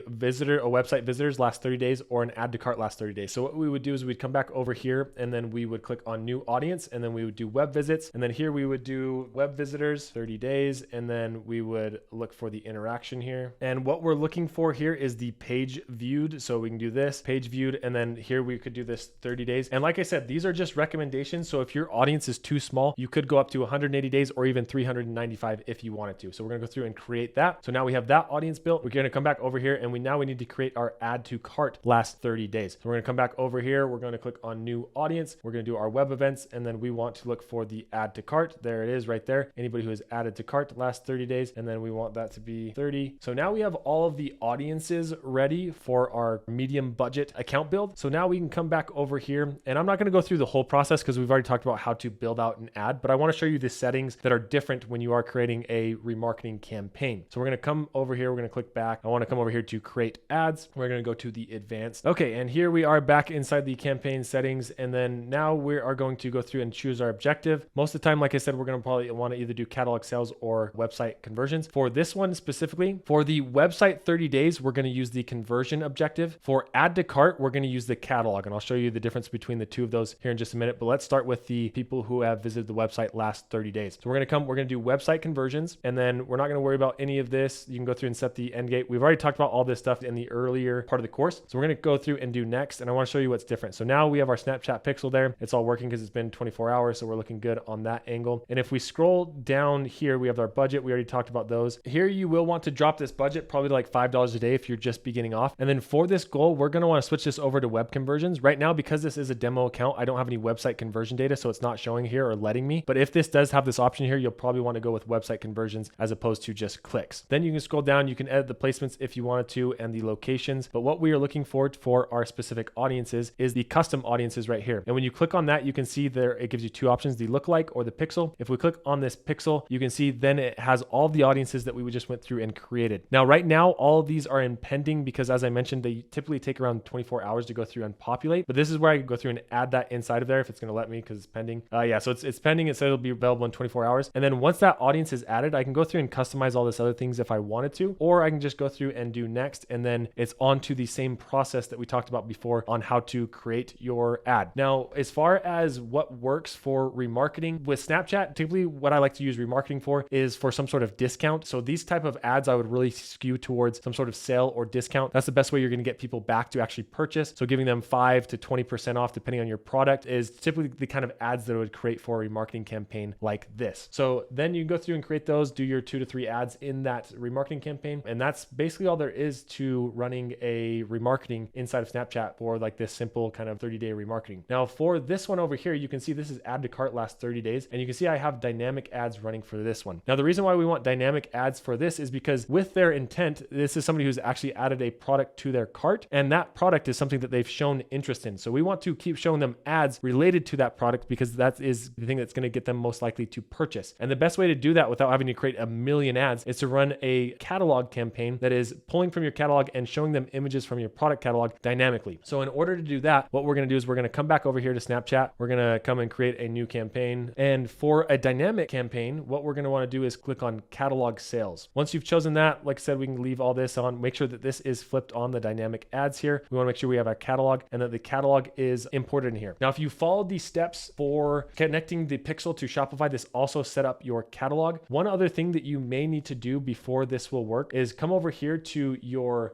S1: website visitors last 30 days or an add to cart last 30 days. So what we would do is we'd come back over here and then we would click on new audience, and then we would do web visits, and then here we would do web visitors 30 days, and then we would look for the interaction here. And what we're looking for here is the page viewed. So we can do this page viewed, and then here we could do this 30 days. And like I said, these are just recommendations. So if your audience is too small, you could go up to 180 days or even 395 if you wanted to. So we're gonna go through and create that. So now we have that audience built. We're gonna come back over here, and we need to create our add to cart last 30 days. So we're gonna come back over here. We're gonna click on new audience. We're gonna do our web events, and then we want to look for the add to cart. There it is right there. Anybody who has added to cart last 30 days, and then we want that to be 30. So now we have all of the audiences ready for our medium budget account build. So now we can come back over here, and I'm not going to go through the whole process because we've already talked about how to build out an ad, but I want to show you the settings that are different when you are creating a remarketing campaign. So we're going to come over here. We're going to click back. I want to come over here to create ads. We're going to go to the advanced. Okay. And here we are back inside the campaign settings. And then now we are going to go through and choose our objective. Most of the time, like I said, we're going to probably want to either do catalog sales or website conversions. For this one specifically, for the website 30 days, we're going to use the conversion objective. For add to cart, we're going to use the catalog, and I'll show you the difference between the two of those here in just a minute. But let's start with the people who have visited the website last 30 days. So we're going to do website conversions, and then we're not going to worry about any of this. You can go through and set the end gate. We've already talked about all this stuff in the earlier part of the course. So we're going to go through and do next, and I want to show you what's different. So now we have our Snapchat pixel there. It's all working because it's been 24 hours. So we're looking good on that angle. And if we scroll down here, we have our budget. We already talked about those. Here you will want to drop this budget probably to like $5 a day if you're just beginning off. And then for this goal, we're going to want to switch this over to web conversions. Right now, because this is a demo account, I don't have any website conversion data, so it's not showing here or letting me. But if this does have this option here, you'll probably want to go with website conversions as opposed to just clicks. Then you can scroll down, you can edit the placements if you wanted to and the locations. But what we are looking for our specific audiences is the custom audiences right here. And when you click on that, you can see there, it gives you two options, the lookalike or the pixel. If we click on this pixel, you can see then it has all the audiences that we just went through and created. Now, right now, all of these are in pending because as I mentioned, they typically take around 24 hours to go through and populate, but this is where I can go through and add that inside of there if it's going to let me because it's pending. Yeah, so it's pending. It said it'll be available in 24 hours. And then once that audience is added, I can go through and customize all this other things if I wanted to, or I can just go through and do next. And then it's on to the same process that we talked about before on how to create your ad. Now, as far as what works for remarketing with Snapchat, typically what I like to use remarketing for is for some sort of discount. So these type of ads, I would really skew towards some sort of sale or discount. That's the best way you're going to get people back to actually purchase. So giving them 5 to 20% off, depending on your product, is typically the kind of ads that I would create for a remarketing campaign like this. So then you can go through and create those, do your 2 to 3 ads in that remarketing campaign. And that's basically all there is to running a remarketing inside of Snapchat for like this simple kind of 30-day remarketing. Now for this one over here, you can see this is add to cart last 30 days. And you can see I have dynamic ads running for this one. Now the reason why we want dynamic ads for this is because with their intent, this is somebody who's actually added a product to their cart, and that product is something that they've shown interest in. So we want to keep showing them ads related to that product because that is the thing that's going to get them most likely to purchase. And the best way to do that without having to create a million ads is to run a catalog campaign that is pulling from your catalog and showing them images from your product catalog dynamically. So in order to do that, what we're going to do is we're going to come back over here to Snapchat. We're going to come and create a new campaign. And for a dynamic campaign, what we're going to want to do is click on catalog sales. Once you've chosen that, like I said, we can leave all this on, make sure that this is flipped on the dynamic ads here. We want to make sure we have a catalog and that the catalog is imported in here. Now, if you followed these steps for connecting the pixel to Shopify, this also set up your catalog. One other thing that you may need to do before this will work is come over here to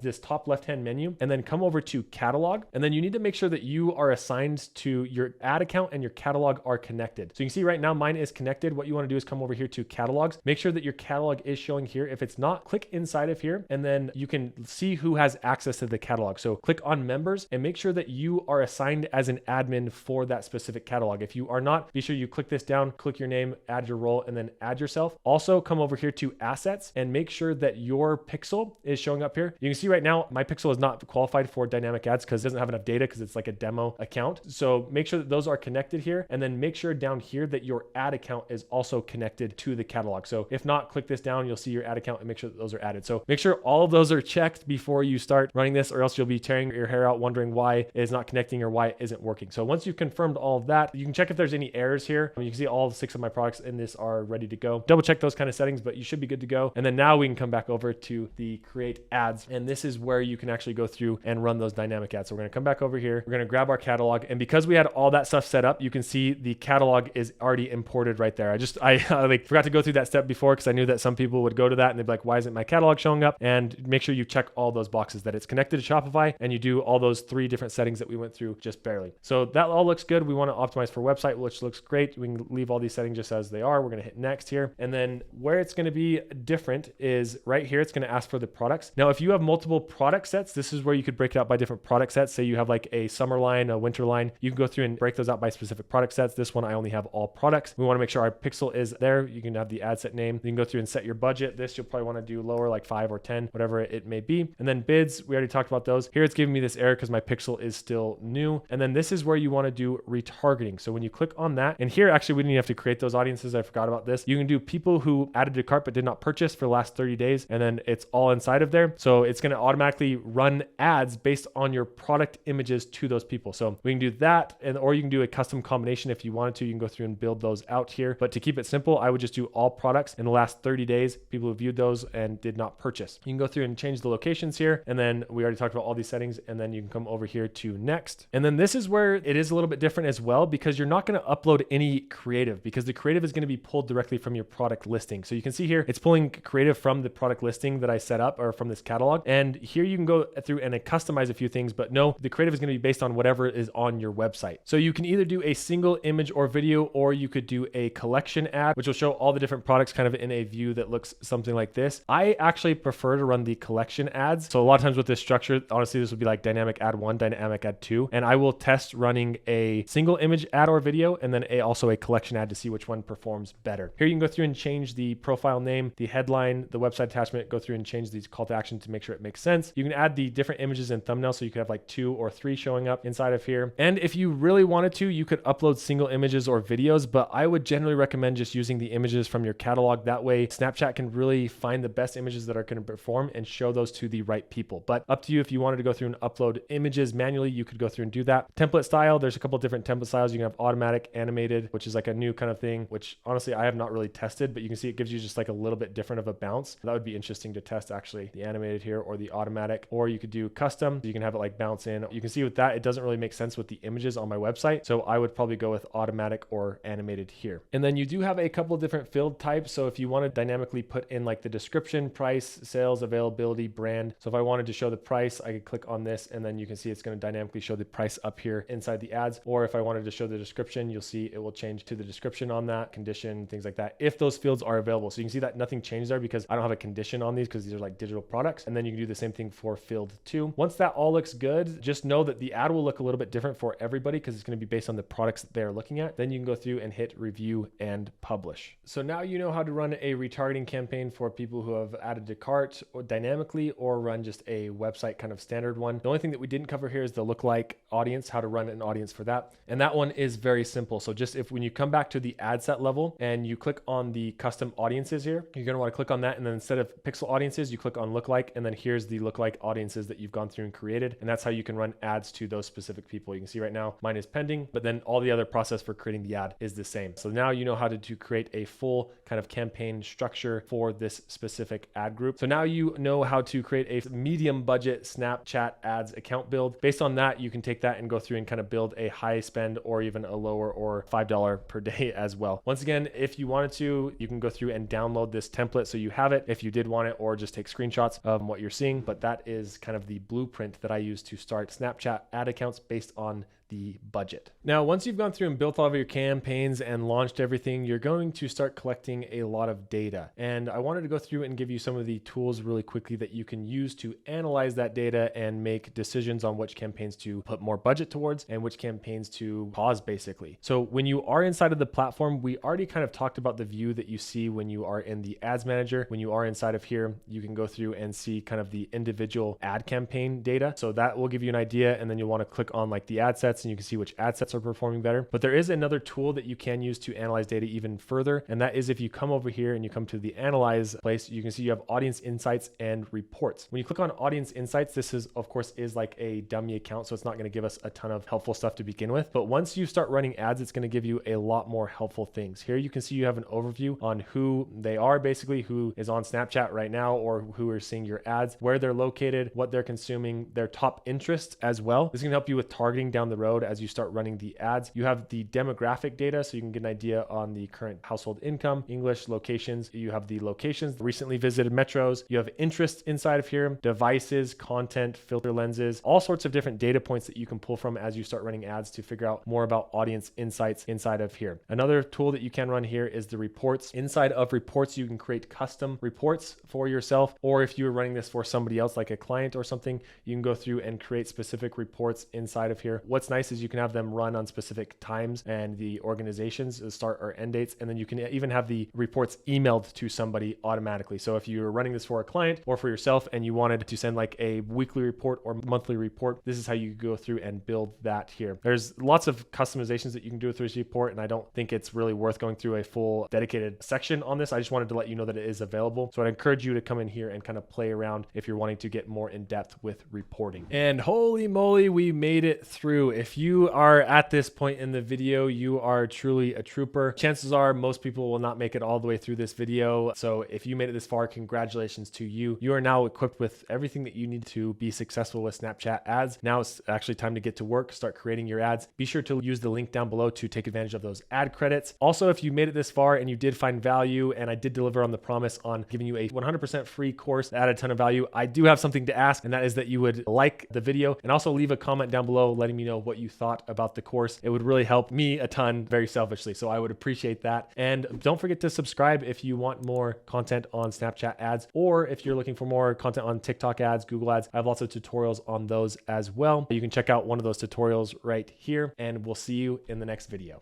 S1: this top left-hand menu and then come over to catalog. And then you need to make sure that you are assigned to your ad account and your catalog are connected. So you can see right now mine is connected. What you want to do is come over here to catalogs. Make sure that your catalog is showing here. If it's not, click inside of here and then you can see who has access to the catalog. So click on members and make sure that you are assigned as an admin for that specific catalog. If you are not, be sure you click this down, click your name, add your role, and then add yourself. Also come over here to assets and make sure that your pixel is showing up here. You can see right now, my pixel is not qualified for dynamic ads because it doesn't have enough data because it's like a demo account. So make sure that those are connected here, and then make sure down here that your ad account is also connected to the catalog. So if not, click this down, you'll see your ad account and make sure that those are added. So make sure all of those are checked before you start running this, or else you'll be tearing your hair out wondering why it is not connecting or why it isn't working. So once you've confirmed all of that, you can check if there's any errors here. You can see all 6 of my products in this are ready to go. Double check those kind of settings, but you should be good to go. And then now we can come back over to the create ads. And this is where you can actually go through and run those dynamic ads. So we're going to come back over here. We're going to grab our catalog. And because we had all that stuff set up, you can see the catalog is already imported right there. I like forgot to go through that step before because I knew that some people would go to that and they'd be like, why isn't my catalog showing up? And make sure you check all those boxes that it's connected to Shopify, and you do all those 3 different settings that we went through just barely. So that all looks good. We want to optimize for website, which looks great. We can leave all these settings just as they are. We're going to hit next here. And then where it's going to be different is right here. It's going to ask for the products. Now, if you have multiple product sets, this is where you could break it out by different product sets. Say you have like a summer line, a winter line. You can go through and break those out by specific product sets. This one, I only have all products. We want to make sure our pixel is there. You can have the ad set name. You can go through and set your budget. This you'll probably want to do lower, like 5 or 10, whatever it may be. And then bids, we already talked about those. Here it's giving me this error because my pixel is still new. And then this is where you want to do retargeting. So when you click on that, and here actually we didn't even have to create those audiences. I forgot about this. You can do people who added to cart but did not purchase for the last 30 days. And then it's all inside of there. So it's going to automatically run ads based on your product images to those people. So we can do that, or you can do a custom combination if you wanted to. You can go through and build those out here. But to keep it simple, I would just do all products in the last 30 days, people who viewed those and did not purchase. You can go through and change the locations here. And then we already talked about all these settings. And then you can come over here to next. And then this is where it is a little bit different as well, because you're not going to upload any creative, because the creative is going to be pulled directly from your product listing. So you can see here, it's pulling creative from the product listing that I set up, or from this catalog. And here you can go through and customize a few things, but no, the creative is going to be based on whatever is on your website. So you can either do a single image or video, or you could do a collection ad, which will show all the different products kind of in a view that looks something like this. I actually prefer to run the collection ads. So a lot of times with this structure, honestly, this would be like dynamic ad 1, dynamic ad 2. And I will test running a single image ad or video, and then also a collection ad to see which one performs better. Here you can go through and change the profile name, the headline, the website attachment, go through and change these call to action to make sure it makes sense. You can add the different images and thumbnails. So you could have like 2 or 3 showing up inside of here. And if you really wanted to, you could upload single images or videos, but I would generally recommend just using the images from your catalog. That way Snapchat can really find the best images that are going to perform and show those to the right people. But up to you, if you wanted to go through and upload images manually, you could go through and do that. Template style, there's a couple different template styles. You can have automatic, animated, which is like a new kind of thing, which honestly I have not really tested, but you can see it gives you just like a little bit different of a bounce. That would be interesting to test, actually, the animated here or the automatic. Or you could do custom, so you can have it like bounce in. You can see with that, it doesn't really make sense with the images on my website. So I would probably go with automatic or animated here. And then you do have a couple of different field types. So if you want to dynamically put in like the description, price, sales, availability, brand. So if I wanted to show the price, I could click on this, and then you can see it's going to dynamically show the price up here inside the ads. Or if I wanted to show the description, you'll see it will change to the description on that, condition, things like that, if those fields are available. So you can see that nothing changed there because I don't have a condition on these because these are like digital products. And then you can do the same thing for field 2. Once that all looks good, just know that the ad will look a little bit different for everybody because it's going to be based on the products that they're looking at. Then you can go through and hit review and publish. So now you know how to run a retargeting campaign for people who have added to cart or dynamically, or run just a website kind of standard one. The only thing that we didn't cover here is the lookalike audience, how to run an audience for that. And that one is very simple. So just when you come back to the ad set level and you click on the custom audiences here, you're going to want to click on that. And then instead of pixel audiences, you click on lookalike, and then here's the lookalike audiences that you've gone through and created. And that's how you can run ads to those specific people. You can see right now mine is pending, but then all the other process for creating the ad is the same. So now you know how to create a full kind of campaign structure for this specific ad group. So now you know how to create a medium budget Snapchat ads account build. Based on that, you can take that and go through and kind of build a high spend or even a lower or $5 per day as well. Once again, if you wanted to, you can go through and download this template so you have it if you did want it, or just take screenshots of what you're seeing. But that is kind of the blueprint that I use to start Snapchat ad accounts based on the budget. Now, once you've gone through and built all of your campaigns and launched everything, you're going to start collecting a lot of data. And I wanted to go through and give you some of the tools really quickly that you can use to analyze that data and make decisions on which campaigns to put more budget towards and which campaigns to pause, basically. So when you are inside of the platform, we already kind of talked about the view that you see when you are in the ads manager. When you are inside of here, you can go through and see kind of the individual ad campaign data. So that will give you an idea. And then you'll want to click on like the ad sets sets and you can see which ad sets are performing better. But there is another tool that you can use to analyze data even further. And that is if you come over here and you come to the analyze place, you can see you have audience insights and reports. When you click on audience insights, this is of course is like a dummy account. So it's not going to give us a ton of helpful stuff to begin with. But once you start running ads, it's going to give you a lot more helpful things. Here you can see you have an overview on who they are, basically who is on Snapchat right now or who are seeing your ads, where they're located, what they're consuming, their top interests as well. This can help you with targeting down the road as you start running the ads. You have the demographic data, so you can get an idea on the current household income, English, locations. You have the locations, recently visited metros. You have interests inside of here, devices, content, filter lenses, all sorts of different data points that you can pull from as you start running ads to figure out more about audience insights inside of here. Another tool that you can run here is the reports. Inside of reports, you can create custom reports for yourself, or if you're running this for somebody else like a client or something, you can go through and create specific reports inside of here. What's nice is you can have them run on specific times and the organizations, the start or end dates, and then you can even have the reports emailed to somebody automatically. So if you're running this for a client or for yourself and you wanted to send like a weekly report or monthly report, this is how you go through and build that here. There's lots of customizations that you can do with this report, and I don't think it's really worth going through a full dedicated section on this. I just wanted to let you know that it is available. So I'd encourage you to come in here and kind of play around if you're wanting to get more in depth with reporting. And holy moly, we made it through. If you are at this point in the video, you are truly a trooper. Chances are most people will not make it all the way through this video. So if you made it this far, congratulations to you. You are now equipped with everything that you need to be successful with Snapchat ads. Now it's actually time to get to work, start creating your ads. Be sure to use the link down below to take advantage of those ad credits. Also, if you made it this far and you did find value, and I did deliver on the promise on giving you a 100% free course that added a ton of value, I do have something to ask, and that is that you would like the video and also leave a comment down below letting me know what you thought about the course. It would really help me a ton, very selfishly. So I would appreciate that. And don't forget to subscribe if you want more content on Snapchat ads, or if you're looking for more content on TikTok ads, Google ads. I have lots of tutorials on those as well. You can check out one of those tutorials right here, and we'll see you in the next video.